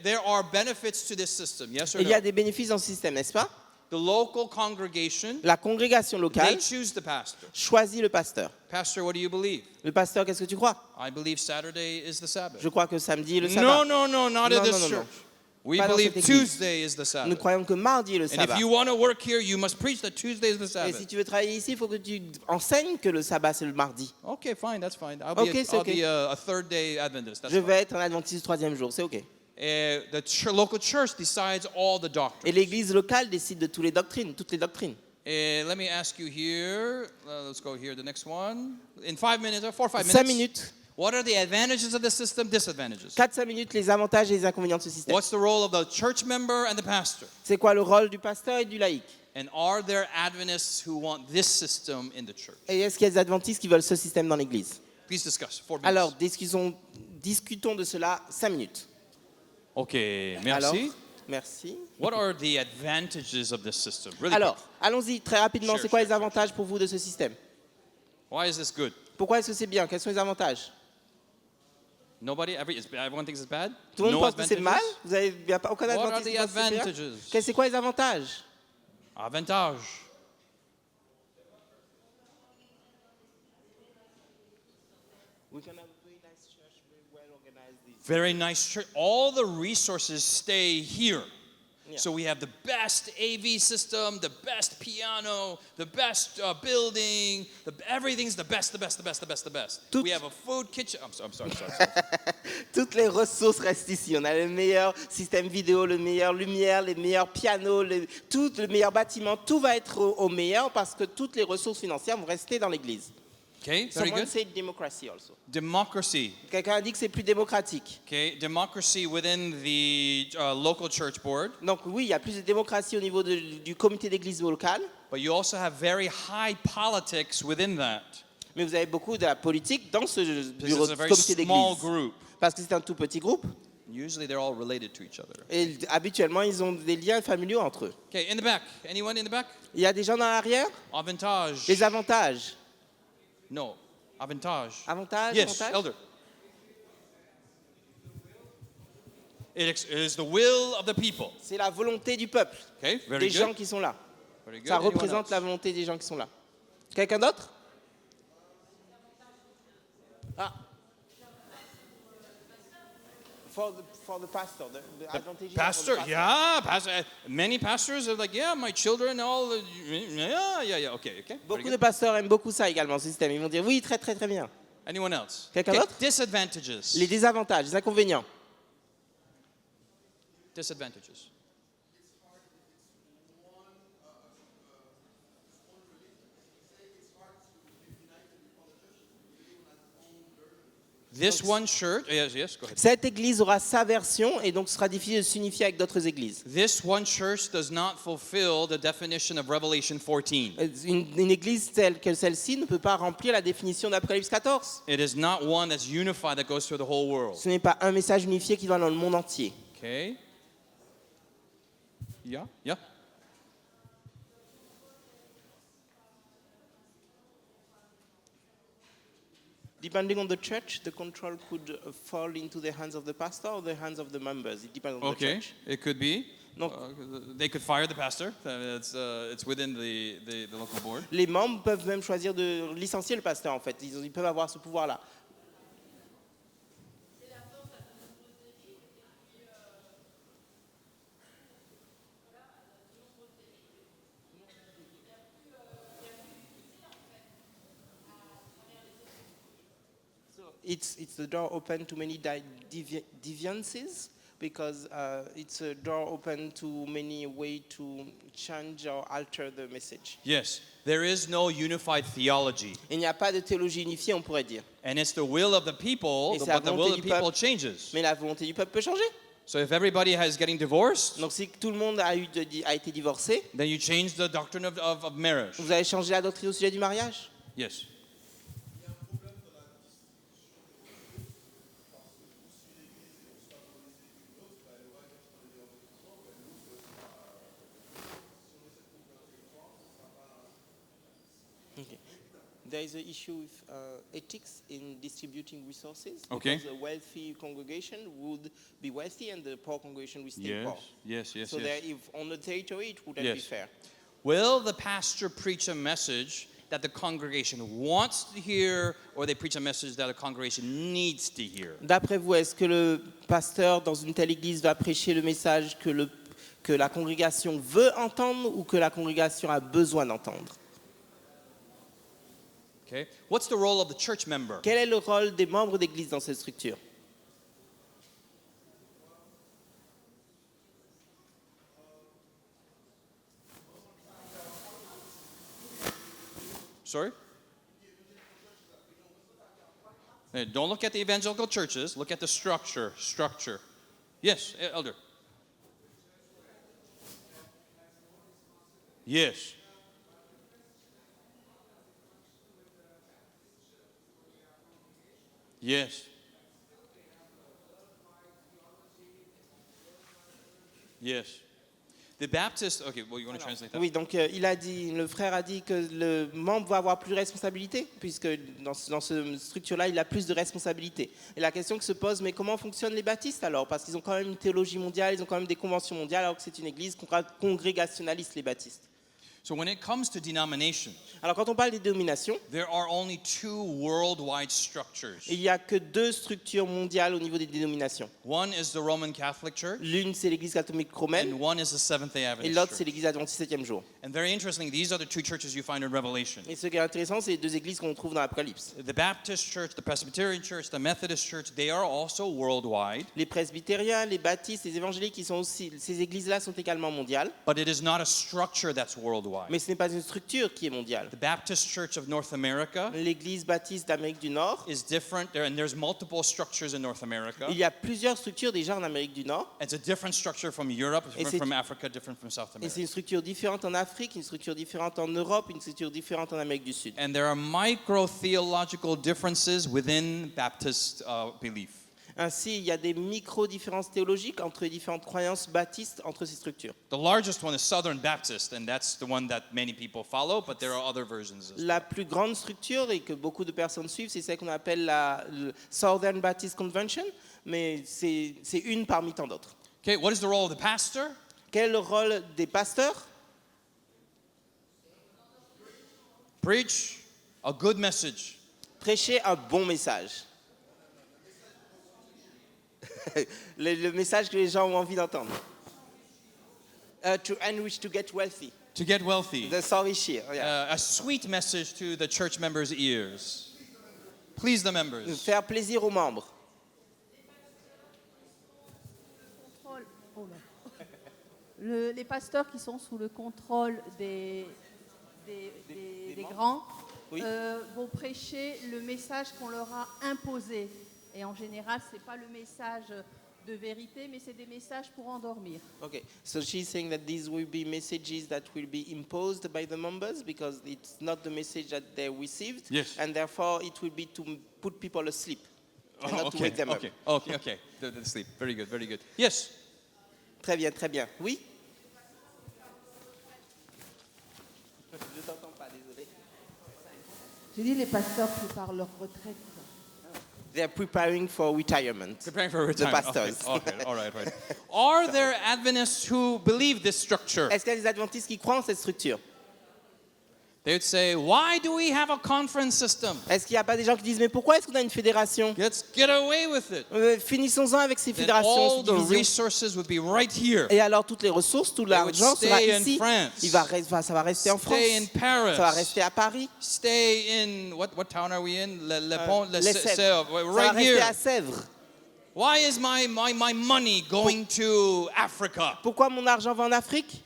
there are benefits to this system, yes or Il y a no? des bénéfices dans ce système, n'est-ce pas? The local congregation, La congrégation they locale choose the pastor. choisit le pasteur. Pastor, what do you believe? Le pasteur, qu'est-ce que tu crois? I believe Saturday is the Sabbath. Je crois que samedi est le No, sabbat. no, no, not Non, in this non, non, church. non. We Pas dans believe cette église. Tuesday is the Nous Sabbath. croyons que mardi est le And sabbat. if you want to work here, you must preach that Tuesday is the Et Sabbath. si tu veux travailler ici, il faut que tu enseignes que le sabbat c'est le mardi. Okay, fine, that's fine. I'll Okay, c'est I'll okay. be a third day Adventist. That's Je fine. vais être un adventiste du 3e jour, c'est ok. Local church decides all the doctrines. Et l'église locale décide de toutes les doctrines. Let me ask you here. Let's go here. The next one. In 5 minutes, 4 or 5 minutes. 5 minutes. What are the advantages of the system? Disadvantages. 4-5 minutes, les avantages et les inconvénients de ce système. What's the role of the church member and the pastor? C'est quoi le rôle du pasteur et du laïc? And are there Adventists who want this system in the church? Et est-ce qu'il y a des adventistes qui veulent ce système dans l'église? Please discuss. 4 minutes. Alors, discutons de cela 5 minutes. Okay, Alors, merci. merci. What are the advantages of this system? Really Alors, allons-y très rapidement. Sure, C'est quoi sure, les avantages pour vous de ce système? quick. Why is this good? Pourquoi est-ce que c'est bien? Quels sont les avantages? Everyone thinks it's bad? Tout le monde No pense que c'est mal? advantages? Il n'y a pas aucun What are adventiste the qui pense que c'est bien? advantages? C'est quoi les avantages? Avantage. Very nice church. All the resources stay here. Yeah. So we have the best AV system, the best piano, the best building. Everything's the best. Tout- We have a food kitchen. I'm sorry. Toutes les ressources restent ici. On a le meilleur système vidéo, le meilleur lumière, les meilleurs pianos, tout le meilleur bâtiment. Tout va être au meilleur parce que toutes les ressources financières vont rester dans l'église. Okay, very Someone good. said democracy also. Democracy. Quelqu'un a dit que c'est plus démocratique. Okay, democracy within the local church board. Donc oui, il y a plus de démocratie au niveau du comité d'église locale, But you also have very high politics within that. mais vous avez beaucoup de la politique dans ce This bureau is a de very comité small d'église. group. Parce que c'est un tout petit groupe. Usually they're all related to each other. Et habituellement, ils ont des liens familiaux entre eux. Okay, in the back. Anyone in the back? Il y a des gens dans l'arrière. Avantage. Les avantages. No. Avantage. Avantages, Yes, avantages. elder. It is the will of the people. C'est la volonté du peuple, Okay, very des gens good. qui sont là. Very good. Ça Anyone représente else? la volonté des gens qui sont là. Quelqu'un d'autre? Ah. For the pastor, the advantage Pastor, yeah, pastor. Many pastors are like, yeah, my children, yeah. Okay. Very Beaucoup good. de pasteurs aiment beaucoup ça également, ce système. Ils vont dire oui, très très très bien. Anyone else? Quelqu'un d'autre? Disadvantages. Les désavantages, les inconvénients. Disadvantages. This one church, yes, go ahead. Cette église aura sa version et donc ce sera difficile de s'unifier avec d'autres églises. This one church does not fulfill the definition of Revelation 14. Une église telle que celle-ci ne peut pas remplir la définition d'Apocalypse 14. It is not one that's unified that goes through the whole world. Ce n'est pas un message unifié qui va dans le monde entier. Okay? Yeah. Depending on the church, the control could fall into the hands of the pastor or the hands of the members. It depends on the Okay, church. it could be. Donc, They could fire the pastor. It's within the local board. les membres peuvent même choisir de licencier le pasteur en fait. Ils peuvent avoir ce pouvoir-là. it's the door open to many deviances because it's a door open to many way to change or alter the message. Yes, there is no unified theology. Il n'y a pas de théologie unifiée, on pourrait dire. And it's the will of the people, Et c'est la but the will volonté of the du people peuple. changes. Mais la volonté du peuple peut changer. So if everybody is getting divorced, Donc si tout le monde a été divorcé, then you change the doctrine of marriage. vous allez changer la doctrine au sujet du mariage. Yes. Okay. There is an issue with ethics in distributing resources. Okay. Because a wealthy congregation would be wealthy and the poor congregation would stay poor. Yes. So there, if on the territory, it wouldn't be Yes. fair. Will the pastor preach a message that the congregation wants to hear, or they preach a message that the congregation needs to hear? D'après vous, est-ce que le pasteur dans une telle église va prêcher le message que la congrégation veut entendre ou que la congrégation a besoin d'entendre? Okay. What's the role of the church member? Quel est le rôle des membres d'église dans cette structure? Sorry? Hey, don't look at the evangelical churches. Look at the structure. Structure. Yes, elder. Yes. Yes. Yes. The Baptist, okay, well, you want to translate that? Oui, donc le frère a dit que le membre va avoir plus de responsabilités, puisque dans cette structure-là, il a plus de responsabilités. Et la question qui se pose, mais comment fonctionnent les baptistes alors? Parce qu'ils ont quand même une théologie mondiale, ils ont quand même des conventions mondiales, alors que c'est une église congrégationaliste, les baptistes. So when it comes to denominations, Alors quand on parle des dénominations, there are only two worldwide structures. il n'y a que deux structures mondiales au niveau des dénominations. One is the Roman Catholic Church, L'une, c'est l'église catholique romaine, and one is the Seventh-day et Adventist l'autre, c'est Church. l'église adventiste 7e jour. And very interesting, these are the two churches you find in Revelation. Et ce qui est intéressant, c'est les deux églises qu'on trouve dans l'Apocalypse. The Baptist Church, the Presbyterian Church, the Methodist Church, they are also worldwide, Les presbytériens, les baptistes, les évangéliques, ces églises-là sont également mondiales, but it is not a structure that's worldwide. mais ce n'est pas une structure qui est mondiale. The Baptist Church of North America L'église baptiste d'Amérique du Nord, is different, and there's multiple structures in North America. il y a plusieurs structures déjà en Amérique du Nord, It's a different structure from Europe, Et different c'est- from Africa, different from South et c'est America. une structure différente en Afrique, une structure différente en Europe, une structure différente en Amérique du Sud. And there are micro-theological differences within Baptist belief. Ainsi, il y a des micro-différences théologiques entre les différentes croyances baptistes entre ces structures. The largest one is Southern Baptist, and that's the one that many people follow, but there are other versions. La plus grande structure et que beaucoup de personnes suivent, c'est celle qu'on appelle le Southern Baptist Convention, mais c'est une parmi tant d'autres. Okay, what is the role of the pastor? Quel est le rôle des pasteurs? Preach a good message. Prêcher un bon message. le message que les gens ont envie d'entendre. To enrich, to get wealthy. To get wealthy. De s'enrichir. Yeah. A sweet message to the church members' ears. Please the members. Faire plaisir aux membres. Les pasteurs qui sont sous le contrôle des grands Oui. vont prêcher le message qu'on leur a imposé. Et en général, ce n'est pas le message de vérité, mais c'est des messages pour endormir. Okay, so she's saying that these will be messages that will be imposed by the members because it's not the message that they received, Yes. and therefore it will be to put people asleep and not to Okay, wake them okay, up. okay. The sleep. Very good, very good. Yes. Très bien, très bien. Oui. Je t'entends pas, désolé. J'ai dit les pasteurs préparent leur retraite. They are preparing for retirement. Preparing for retirement. pastors. Okay, all right, right. Are there Adventists who believe this structure? Est-ce qu'il y a des adventistes qui croient en cette structure? They would say, why do we have a conference system? Est-ce qu'il n'y a pas des gens qui disent mais pourquoi est-ce qu'on a une fédération? Let's get away with it. Finissons-en avec ces Then fédérations, all ces the divisions. resources would be right here. Et alors toutes les ressources, tout l'argent stay sera in ici. France. Ça va rester en France. Stay in Paris. Ça va rester à Paris. Stay in, what town are we in? Les Sèvres. Ça va right rester here. à Sèvres. Why is my money going to Africa? Pourquoi mon argent va en Afrique?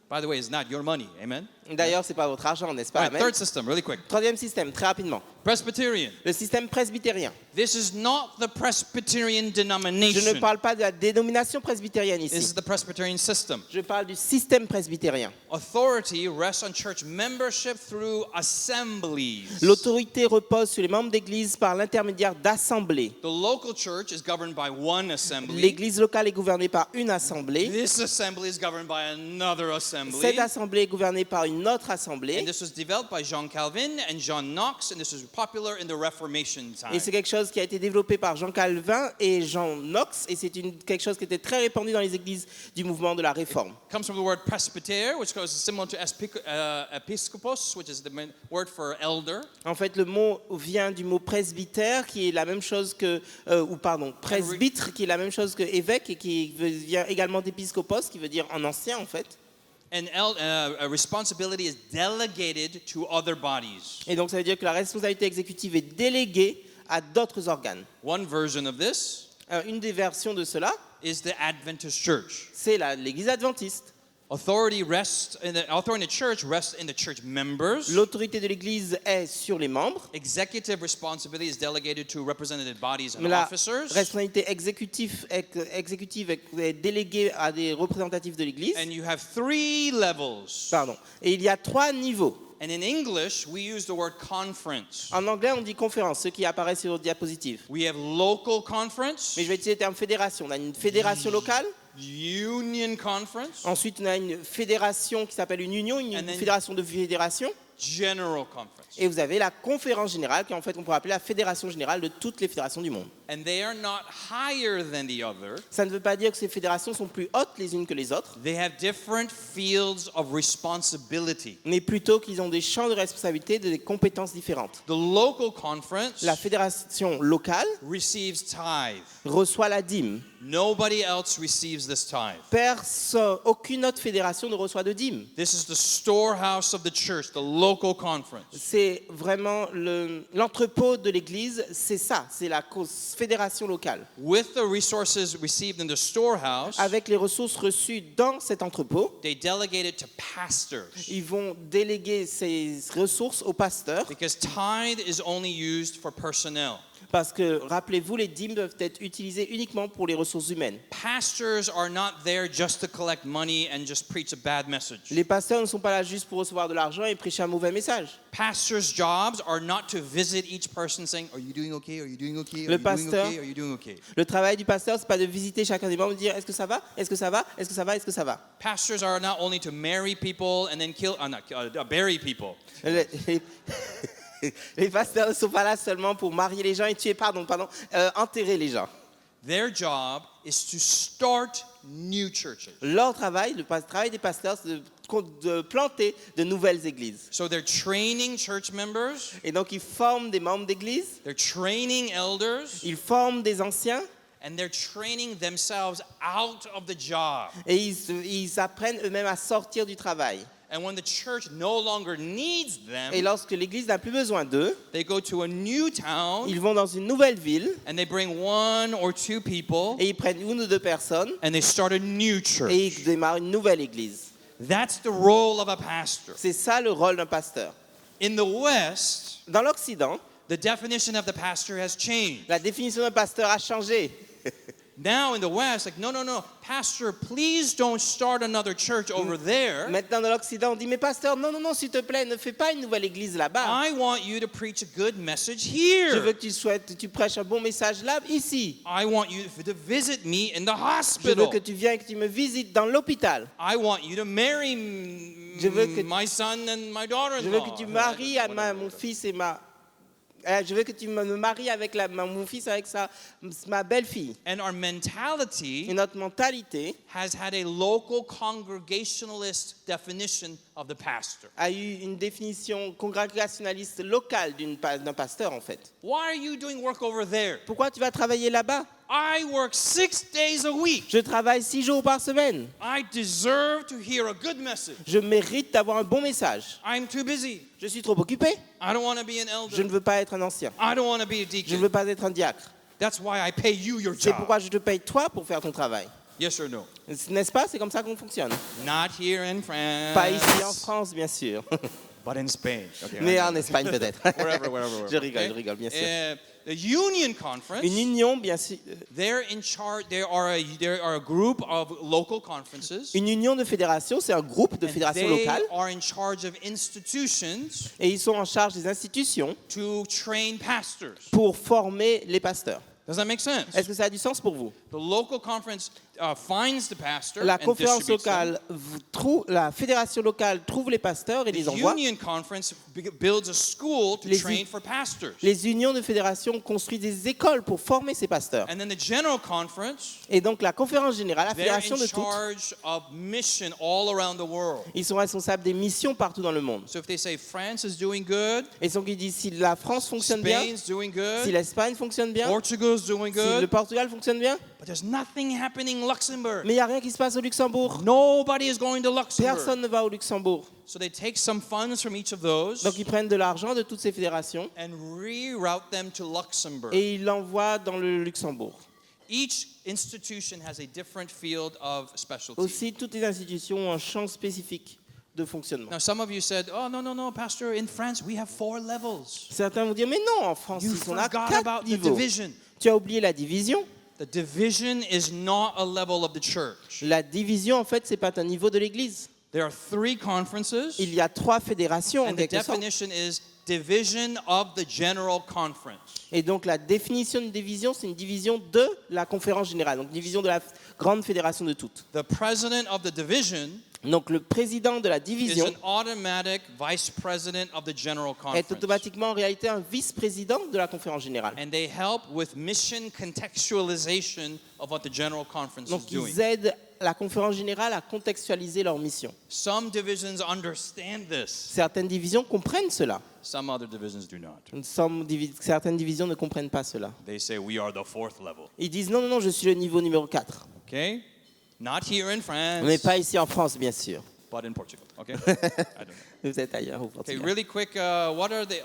By the way, it's not your money. Amen? D'ailleurs, c'est pas votre argent, n'est-ce pas? All right, Amen. third system, really quick. Troisième système, très rapidement. Presbyterian. Le système presbytérien. This is not the Presbyterian Je ne denomination. parle pas de la dénomination presbytérienne This is ici. the Presbyterian system. Je parle du système presbytérien. Authority rests on church membership through assemblies. L'autorité repose sur les membres d'église par l'intermédiaire d'assemblées. The local church is governed by one assembly. L'église locale est gouvernée par une assemblée. This assembly is governed by another assembly. Cette assemblée est gouvernée par une autre And assemblée. this was developed by John Calvin and John Knox, and this was popular in the Reformation time. Et c'est quelque chose qui a été développé par Jean Calvin et Jean Knox. Et c'est quelque chose qui était très répandu dans les églises du mouvement de la Réforme. It comes from the word presbyter, which goes similar to episkopos, which is the word for elder. En fait, le mot vient du mot presbytère, qui est la même chose que, presbytre, qui est la même chose que évêque, et qui vient également d'épiscopos, qui veut dire en ancien, en fait. And a responsibility is delegated to other bodies. Et donc, ça veut dire que la responsabilité exécutive est déléguée à d'autres organes. One version of this Une des versions de cela, is the Adventist church. c'est l'église adventiste. Authority in the church rests in the church members. L'autorité de l'église est sur les membres, Executive responsibility is delegated to represented bodies mais and la officers. responsabilité exécutive est déléguée à des représentatifs de l'église. And you have 3 levels. Pardon. Et il y a 3 niveaux. And in English, we use the word conference. En anglais, on dit conférence, ce qui apparaît sur votre diapositive. We have local conference, Mais je vais utiliser le terme fédération. On a une fédération locale, union conference, ensuite on a une fédération qui s'appelle une union, une And then- fédération de fédération, general conference. et vous avez la conférence générale, qui en fait on pourrait appeler la fédération générale de toutes les fédérations du monde. And they are not higher than the other. Ça ne veut pas dire que ces fédérations sont plus hautes les unes que les autres, They have different fields of responsibility. mais plutôt qu'ils ont des champs de responsabilité, des compétences différentes. The local conference La fédération locale receives tithe. reçoit la dîme. Nobody else receives this tithe. Aucune autre fédération ne reçoit de dîme. This is the storehouse of the church, the local conference. C'est vraiment l'entrepôt de l'église, c'est ça, c'est la fédération locale. With the resources received in the storehouse, Avec les ressources reçues dans cet entrepôt, they delegate it to pastors. ils vont déléguer ces ressources aux pasteurs Because tithe is only used for personnel. parce que, rappelez-vous, les dîmes doivent être utilisées uniquement pour les ressources humaines. Pastors are not there just to collect money and just preach a bad message. Les pasteurs ne sont pas là juste pour recevoir de l'argent et prêcher un mauvais message. Pastors' jobs are not to visit each person saying, "Are you doing okay? Are you doing okay? Are Le you doing pasteur- okay? Are you doing okay?" Le travail du pasteur, c'est pas de visiter chacun des membres et de dire est-ce que ça va, est-ce que ça va, est-ce que ça va, est-ce que ça va. Pastors are not only to marry people and then bury people. Les, les pasteurs ne sont pas là seulement pour marier les gens et tuer, enterrer les gens. Their job is to start new churches. Leur travail, le travail des pasteurs, c'est de planter de nouvelles églises. So they're training church members, Et donc, ils forment des membres d'église, they're training elders, ils forment des anciens and they're training themselves out of the job. et ils apprennent eux-mêmes à sortir du travail. And when the church no longer needs Et them, lorsque l'église n'a plus besoin d'eux, they go to a new town ils vont dans une nouvelle ville and they bring 1 or 2 people et ils prennent une ou deux personnes and they start a new et church. ils démarrent une nouvelle église. That's the role of a pastor. C'est ça le rôle d'un pasteur. In the West, Dans l'Occident, the definition of the pastor has changed. la définition d'un pasteur a changé. Now in the West, like, no, pastor, please don't start another church over there. Maintenant, dans l'Occident, on dit, mais pasteur, non, s'il te plaît, ne fais pas une nouvelle église là-bas. I want you to preach a good message Je veux here. que tu prêches un bon message là, ici. I want you to visit me in the Je veux hospital. que tu viennes et que tu me visites dans l'hôpital. I want you to marry Je veux que- my son and my Je veux que daughter-in-law. tu maries à mon fils et ma Je veux que tu me maries avec mon fils avec ma belle-fille. And our Et mentality notre mentalité has had a local congregationalist definition of the pastor. a eu une définition congrégationaliste locale d'un pasteur, en fait. Why are you doing work over there? Pourquoi tu vas travailler là-bas? I work 6 days a week. Je travaille 6 jours par semaine. I deserve to hear a good message. Je mérite d'avoir un bon message. I'm too busy. Je suis trop occupé. I don't want to be an Je elder. ne veux pas être un ancien. I don't want to be a Je ne deacon. veux pas être un diacre. That's why I pay you your C'est job. pourquoi je te paye toi pour faire ton travail. Yes or no? N'est-ce pas? C'est comme ça qu'on fonctionne. Not here in France. Pas ici en France, bien sûr. But in Spain. Okay, Mais I en know. Espagne, peut-être. Wherever. Je rigole, bien sûr. The Union Conference. Une union, bien sûr. They're in charge. There are a group of local conferences. Une union de fédération, c'est un groupe de And fédération they locale. are in charge of institutions Et ils sont en charge des institutions to train pastors. pour former les pasteurs. Does that make sense? Est-ce que ça a du sens pour vous? The local conference finds the pastor La and conférence distributes them. locale, la fédération locale trouve les pasteurs et les The envoie. Union Conference builds a school to Les train for pastors. Les unions de fédération construisent des écoles pour former ces pasteurs. And then the General Conference, Et donc la conférence générale, la they're fédération in de toutes, charge of mission all around the world. ils sont responsables des missions partout dans le monde. So if they say France is doing good, Et donc ils disent si la France fonctionne bien, Spain's doing si good, l'Espagne fonctionne bien, Portugal's doing si le good, Portugal fonctionne bien, but there's nothing happening in Luxembourg. mais il n'y a rien qui se passe au Luxembourg. Nobody is going to Luxembourg. Personne ne va au Luxembourg. So they take some funds from each of those Donc ils prennent de l'argent de toutes ces fédérations and reroute them to Luxembourg. et ils l'envoient dans le Luxembourg. Each institution has a different field of specialty. Aussi, toutes les institutions ont un champ spécifique de fonctionnement. Now, some of you said, "Oh no, Pastor. In France, we have 4 levels. Certains vont dire, mais non, en France, You on a forgot 4 about the niveaux. division. Tu as oublié la division. The division is not a level of the church. La division, en fait, c'est pas un niveau de l'Église. There are 3 conferences, Il y a 3 fédérations, en and the quelque sorte. definition is division of the General Conference. Et donc, la définition de division, c'est une division de la conférence générale. Donc, division de la grande fédération de toutes. The president of the division Donc, le président de la is division an automatic vice president of the General est Conference. automatiquement, en réalité, un vice-président de la conférence générale. And they help with mission contextualization of what the General Conference is Donc, doing. ils aident la conférence générale à contextualiser leur mission. Some divisions understand this. Certaines divisions comprennent cela. Some other divisions do not. Certaines divisions ne comprennent pas cela. They say we are the 4th level. Ils disent non, non, non, je suis le niveau numéro 4. Okay? Not here in France, Mais pas ici en France, bien sûr. but in Portugal. Okay? I don't know. Vous êtes ailleurs au Okay, Portugal. really quick, what are the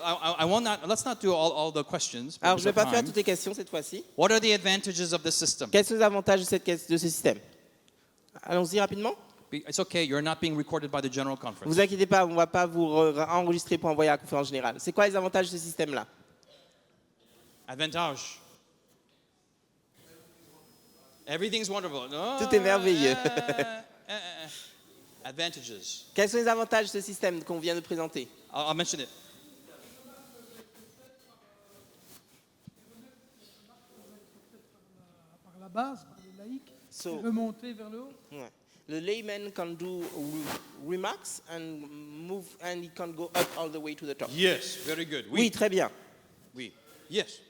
I want not let's not do all the questions. Alors, je ne vais because pas of faire time. toutes les questions cette fois-ci. What are the advantages of the system? Quels sont les avantages de ce système? Allons-y rapidement. It's okay, you're not being recorded by the General Ne Conference. vous inquiétez pas, on ne va pas vous enregistrer pour envoyer à la conférence générale. C'est quoi les avantages de ce système-là? Avantage. Everything's wonderful. No, Tout est merveilleux. Advantages. Quels sont les avantages de ce système qu'on vient de présenter? I'll mention it. Par la base, par les laïcs, So, remonter vers le haut. ouais. Le layman can do remarks and move and he can go up all the way to the top. Yes, very good. Oui, très bien. Oui. Yes.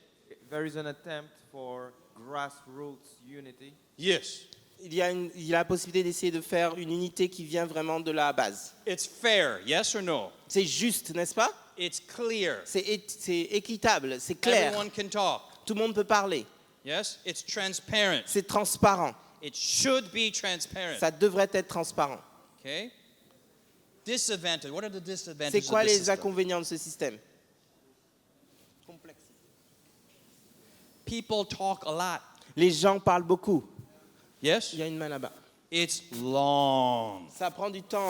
There is an attempt for grassroots unity. Yes. Il y a la possibilité d'essayer de faire une unité qui vient vraiment de la base. It's fair. Yes or no? C'est juste, n'est-ce pas? It's clear. C'est équitable, c'est clair. Everyone can talk. Tout le monde peut parler. Yes? It's transparent. C'est transparent. It should be transparent. Ça devrait être transparent. Okay? Disadvantage. What are the disadvantages C'est quoi of this les system? inconvénients de ce système? People talk a lot. Les gens parlent beaucoup. Yes? Il y a une main là-bas. It's long. Ça prend du temps.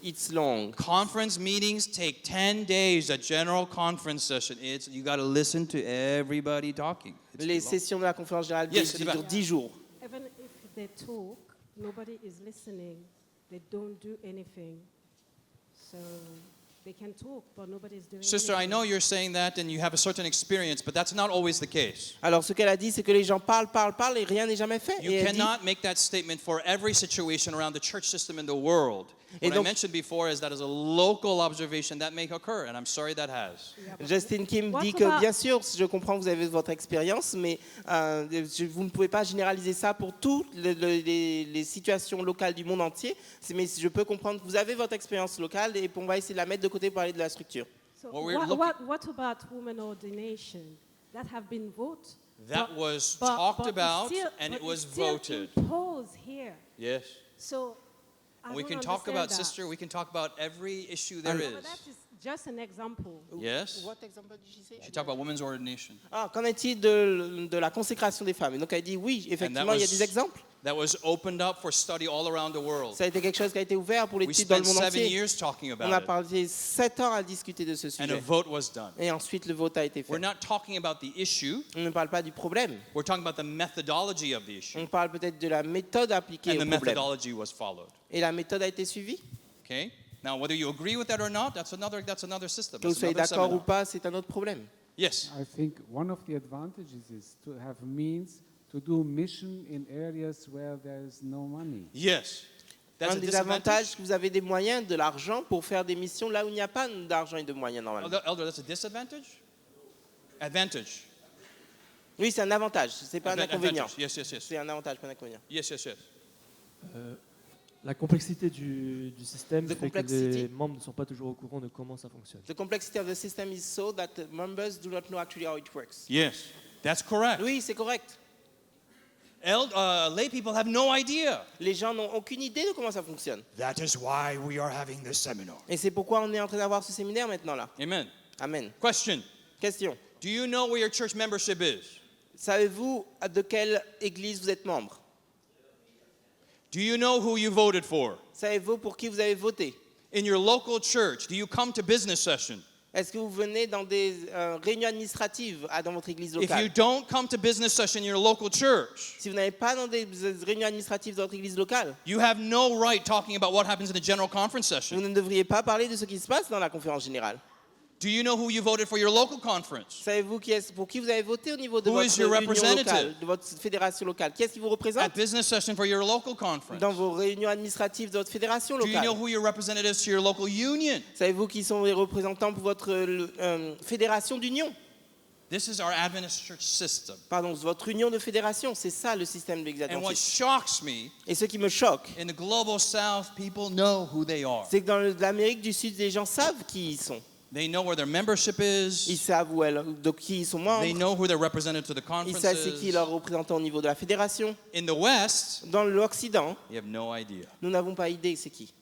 It's long. Conference meetings take 10 days. A general conference session. You got to listen to everybody talking. It's Les long. sessions de la conférence générale Yes, c'est durent vrai. 10 jours. Even if they talk, nobody is listening. They don't do anything. So They can talk, but nobody's doing Sister, I anything. know you're saying that and you have a certain experience, but that's not always the case. Alors ce qu'elle a dit, c'est que les gens parlent et rien n'est jamais fait. You Et elle dit, cannot make that statement for every situation around the church system in the world. Et What I donc- mentioned before is that is a local observation that may occur, and I'm sorry that has. Yeah, but Justin Kim what dit que about- bien sûr, je comprends que vous avez votre expérience, mais vous ne pouvez pas généraliser ça pour toutes les situations locales du monde entier. Mais je peux comprendre que vous avez votre expérience locale et on va essayer de la mettre de côté pour parler de la structure. So What we're what about women ordination that have been voted? That But- was but- talked but it's about still- and but it was it's still voted. imposed here. Yes. So I We don't can talk understand about, that. sister, we can talk about every issue there No, but is. that is just an example. Yes. What example did she say? She talked about women's ordination. Ah, qu'en est-il de la consécration des femmes? Et donc elle dit oui, effectivement, il y a des exemples. That was opened up for study all around the world. Ça a été quelque chose qui a été ouvert pour We l'étude dans le spent monde 7 entier. years talking On a about it, passé 7 ans à discuter de ce and a sujet. vote was done. Et ensuite, le vote a été We're fait. not talking about the issue, On ne parle pas du problème. we're talking about the methodology of the issue. On parle peut-être de la méthode appliquée And au the problème. methodology was followed. Et la méthode a été suivie. Okay? Now, whether you agree with that or not, that's another system. Que vous That's soyez another d'accord ou seminar. pas, c'est un autre problème. Yes. I think one of the advantages is to have means to do mission in areas where there is no money. Yes. That's Un a des disadvantage. avantages, que vous avez des moyens, de l'argent pour faire des missions là où il n'y a pas d'argent et de moyens normalement. Elder, that's a disadvantage? Advantage. Oui, c'est un avantage, c'est pas un inconvénient. Advantage. Yes, yes, yes. C'est un avantage, pas un inconvénient. Yes, yes, yes. La complexité du système The fait que complexity. les membres ne sont pas toujours au courant de comment ça fonctionne. The complexity of the system is so that the members do not know actually how it works. Yes. That's correct. Oui, c'est correct. Lay people have no idea. Les gens n'ont aucune idée de comment ça fonctionne. That is why we are having this seminar. Et c'est pourquoi on est en train d'avoir ce séminaire maintenant là. Amen. Amen. Question. Question. Do you know where your church membership is? Savez-vous de quelle église vous êtes membre? Do you know who you voted for? Savez-vous pour qui vous avez voté? In your local church, do you come to business session? Est-ce que vous venez dans des réunions administratives dans votre église If you locale? don't come to business session in your local church, Si vous n'allez pas dans des réunions administratives dans votre église locale, you have no right talking about what happens in the general conference vous session. ne devriez pas parler de ce qui se passe dans la conférence générale. Do you know who you voted for your local conference? Savez-vous pour qui vous avez voté au niveau de Who is votre your union representative? locale, de votre fédération locale? Qui est-ce qui vous représente At business session for your local conference. dans vos réunions administratives de votre fédération Do you know locale? who your representatives to your local union? Savez-vous qui sont les représentants pour votre fédération d'union? This is our Adventist church system. Pardon, votre union de fédération, c'est ça le système de l'Église And what adventiste. shocks me, Et ce qui me choque, in the global south, people know who they are. c'est que dans l'Amérique du Sud, les gens savent qui ils sont. They know where their membership Ils is. savent de qui ils sont membres. They know who they're represented to the Ils savent c'est qui conferences. leur représentant au niveau de la fédération. In the West, Dans l'Occident, you have no idea. nous n'avons pas idée c'est qui.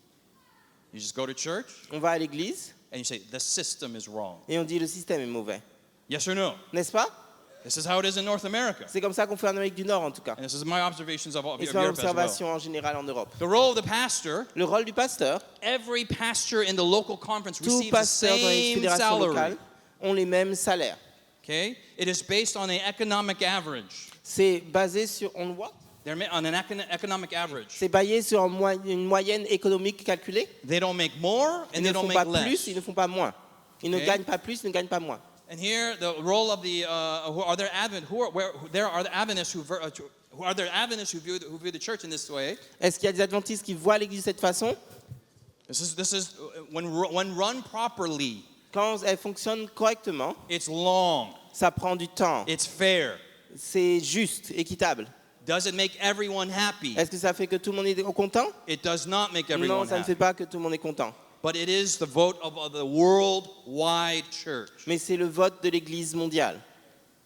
You just go to church On va à l'église and you say, the system is wrong. et on dit le système est mauvais. Yes or no? N'est-ce pas? This is how it is in North America. C'est comme ça qu'on fait en Amérique du Nord en tout cas. And this is my observations of Et c'est mon Europe as well. observation en général en Europe. The role of the pastor, Le rôle du pasteur, every pastor in the local conference tout receives the pasteur dans les same fédérations salary. locales ont les mêmes salaires. Okay? It is based on an economic average. C'est basé sur on what? They're on an economic average. C'est basé sur une moyenne économique calculée. They don't make more Ils and ne they don't font pas make plus, less. ils ne font pas moins. Ils ne Okay. gagnent pas plus, ils ne gagnent pas moins. And here, the role of the who are there there are the Adventists who view the church in this way. Est-ce qu'il y a des adventistes qui voient l'église de cette façon? This is when run properly. Quand elle fonctionne correctement, It's long. ça prend du temps. It's fair. C'est juste, équitable. Does it make everyone happy? Est-ce que ça fait que tout le monde est content? It does not make Non, everyone ça ne fait happy. pas que tout le monde est content. But it is the vote of the worldwide church. Mais c'est le vote de l'église mondiale.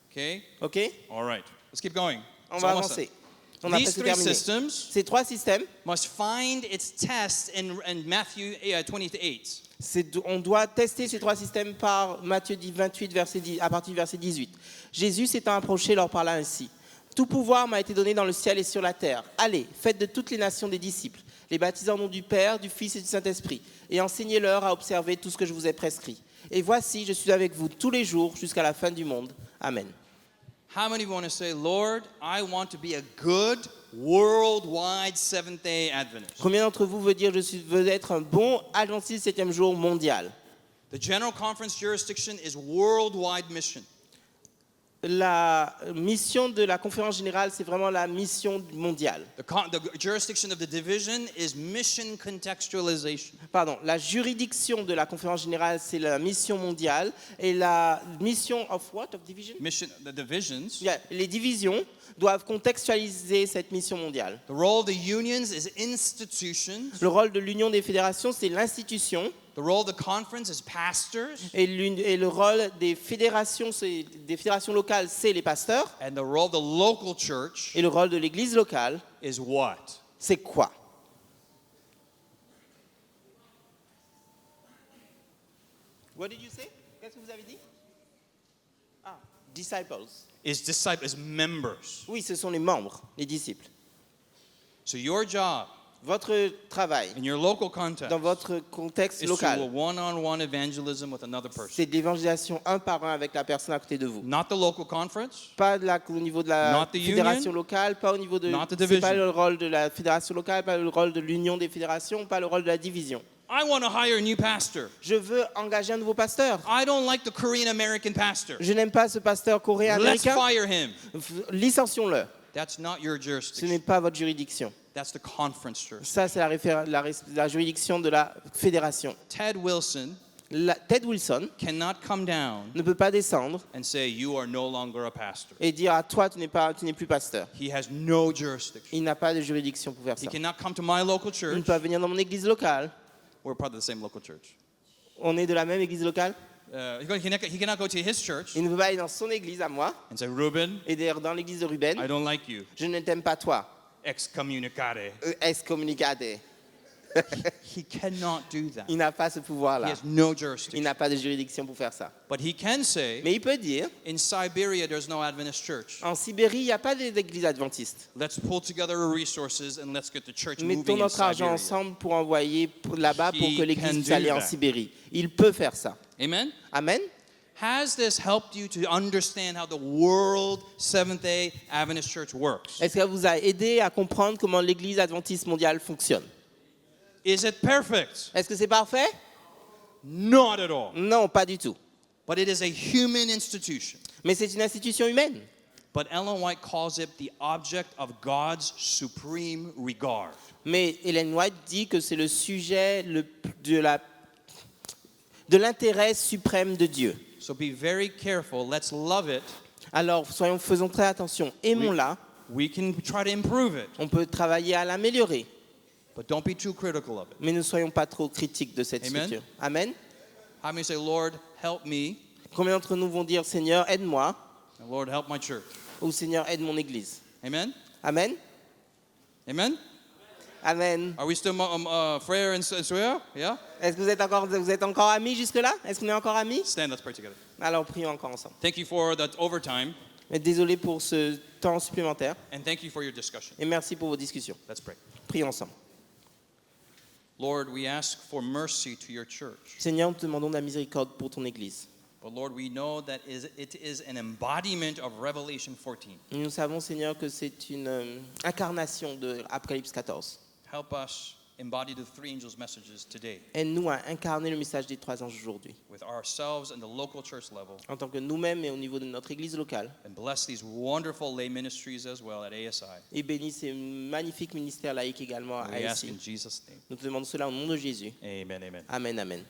Okay? OK? All right. Let's keep going. On It's va almost avancer. done. On a These presque three terminé. systems Ces trois systèmes, must find its test in Matthew 28. on doit tester ces trois systèmes par Matthieu 28, à partir du verset 18. Jésus s'étant approché leur parla ainsi. Tout pouvoir m'a été donné dans le ciel et sur la terre. Allez, faites de toutes les nations des disciples, les baptisant au nom du Père, du Fils et du Saint-Esprit, et enseignez-leur à observer tout ce que je vous ai prescrit. Et voici, je suis avec vous tous les jours jusqu'à la fin du monde. Amen. How many of you want to say, Lord, I want to be a good worldwide Seventh-day Adventist? Combien d'entre vous veut dire je veux être un bon adventiste 7e jour mondial? The General Conference jurisdiction is worldwide mission. La mission de la conférence générale, c'est vraiment la mission mondiale. The jurisdiction of the division is mission contextualization. Pardon, la juridiction de la conférence générale, c'est la mission mondiale. Et la mission of what? Of division? Mission, the divisions. Yeah, les divisions doivent contextualiser cette mission mondiale. The role of the unions is institutions. Le rôle de l'union des fédérations, c'est l'institution. The role of the conference is pastors. Et le rôle des fédérations locales, c'est les pasteurs. And the role of the local church Et le rôle de l'église locale, is what? c'est quoi? What did you say? Qu'est-ce que vous avez dit? Ah, disciples. Is disciples, is members. Oui, ce sont les membres, les disciples. So your job Votre travail in your local context dans votre contexte is to do a local, one-on-one evangelism with another person. c'est de l'évangélisation un par un avec la personne à côté de vous. Not the local conference, Pas au niveau de la Not the fédération union, locale, pas au niveau de. not the C'est pas division. le rôle de la fédération locale, pas le rôle de l'union des fédérations, pas le rôle de la division. I want to hire a new pastor. Je veux engager un nouveau pasteur. I don't like the Korean American pastor. Je n'aime pas ce pasteur coréen Let's américain. fire him. Licencions-le. That's not your Ce jurisdiction. n'est pas votre juridiction. That's the conference jurisdiction. Ça, c'est la juridiction de la fédération. Ted Wilson Ted Wilson cannot come down ne peut pas descendre and say you are no longer a pastor. et dire à toi, tu n'es plus pasteur. He has no jurisdiction. Il n'a pas de juridiction pour faire He ça. cannot come to my local Il ne church. peut pas venir dans mon église locale. We're part of the same local church. On est de la même église locale. He cannot go to his church Il ne peut pas aller dans son église à moi and say, Ruben, et dire dans l'église de Ruben, I don't like you. je ne t'aime pas toi. Excommunicare. Excommunicade. He cannot do that. Il n'a pas ce He pouvoir-là. has no Il jurisdiction. n'a pas de juridiction pour faire ça. But he can say, Mais il peut dire, in Siberia, there's no Adventist church. en Sibérie, il n'y a pas d'église adventiste. Let's pull together our resources and let's get the church Mettons moving in notre argent Siberia. ensemble pour envoyer là-bas pour He que l'église can puisse aller do en that. Sibérie. Il peut faire ça. Amen? Amen. Has this helped you to understand how the World Seventh-day Adventist Church works? Est-ce que ça vous a aidé à comprendre comment l'église adventiste mondiale fonctionne? Is it perfect? Est-ce que c'est parfait? Not at all. Non, pas du tout. But it is a human institution. Mais c'est une institution humaine. But Ellen White calls it the object of God's supreme regard. Mais Ellen White dit que c'est le sujet de l'intérêt suprême de Dieu. So be very careful. Let's love it. Alors, faisons très attention. Aimons-la. We can try to improve it, On peut travailler à l'améliorer. but don't be too critical of it. Mais ne soyons pas trop critiques de cette Amen. structure. Amen. How many say, Lord, help me, Combien d'entre nous vont dire Seigneur, aide-moi and Lord, help my church? ou Seigneur, aide mon église? Amen? Amen. Amen? Amen. Are we still frère and sœur? Yeah? Est-ce que vous êtes encore amis jusque-là? Est-ce qu'on est encore amis? Stand, let's pray together. Alors prions encore ensemble. Thank you for that overtime, Et désolé pour ce temps supplémentaire and thank you for your discussion. et merci pour vos discussions. Let's pray. Prions ensemble. Lord, we ask for mercy to your church. Seigneur, nous te demandons de la miséricorde pour ton église. But Lord, we know that it is an embodiment of Revelation 14. Nous savons, Seigneur, que c'est une incarnation de Apocalypse 14. Help us embody the three angels' messages today Aide-nous à incarner le message des trois anges aujourd'hui, with ourselves and the local church level, en tant que nous-mêmes et au niveau de notre église locale. and bless these wonderful lay ministries as well at ASI. Et bénis ces magnifiques ministères laïques également à We ask ASI. in Jesus' name. Nous te demandons cela au nom de Jésus. Amen, amen. Amen, amen.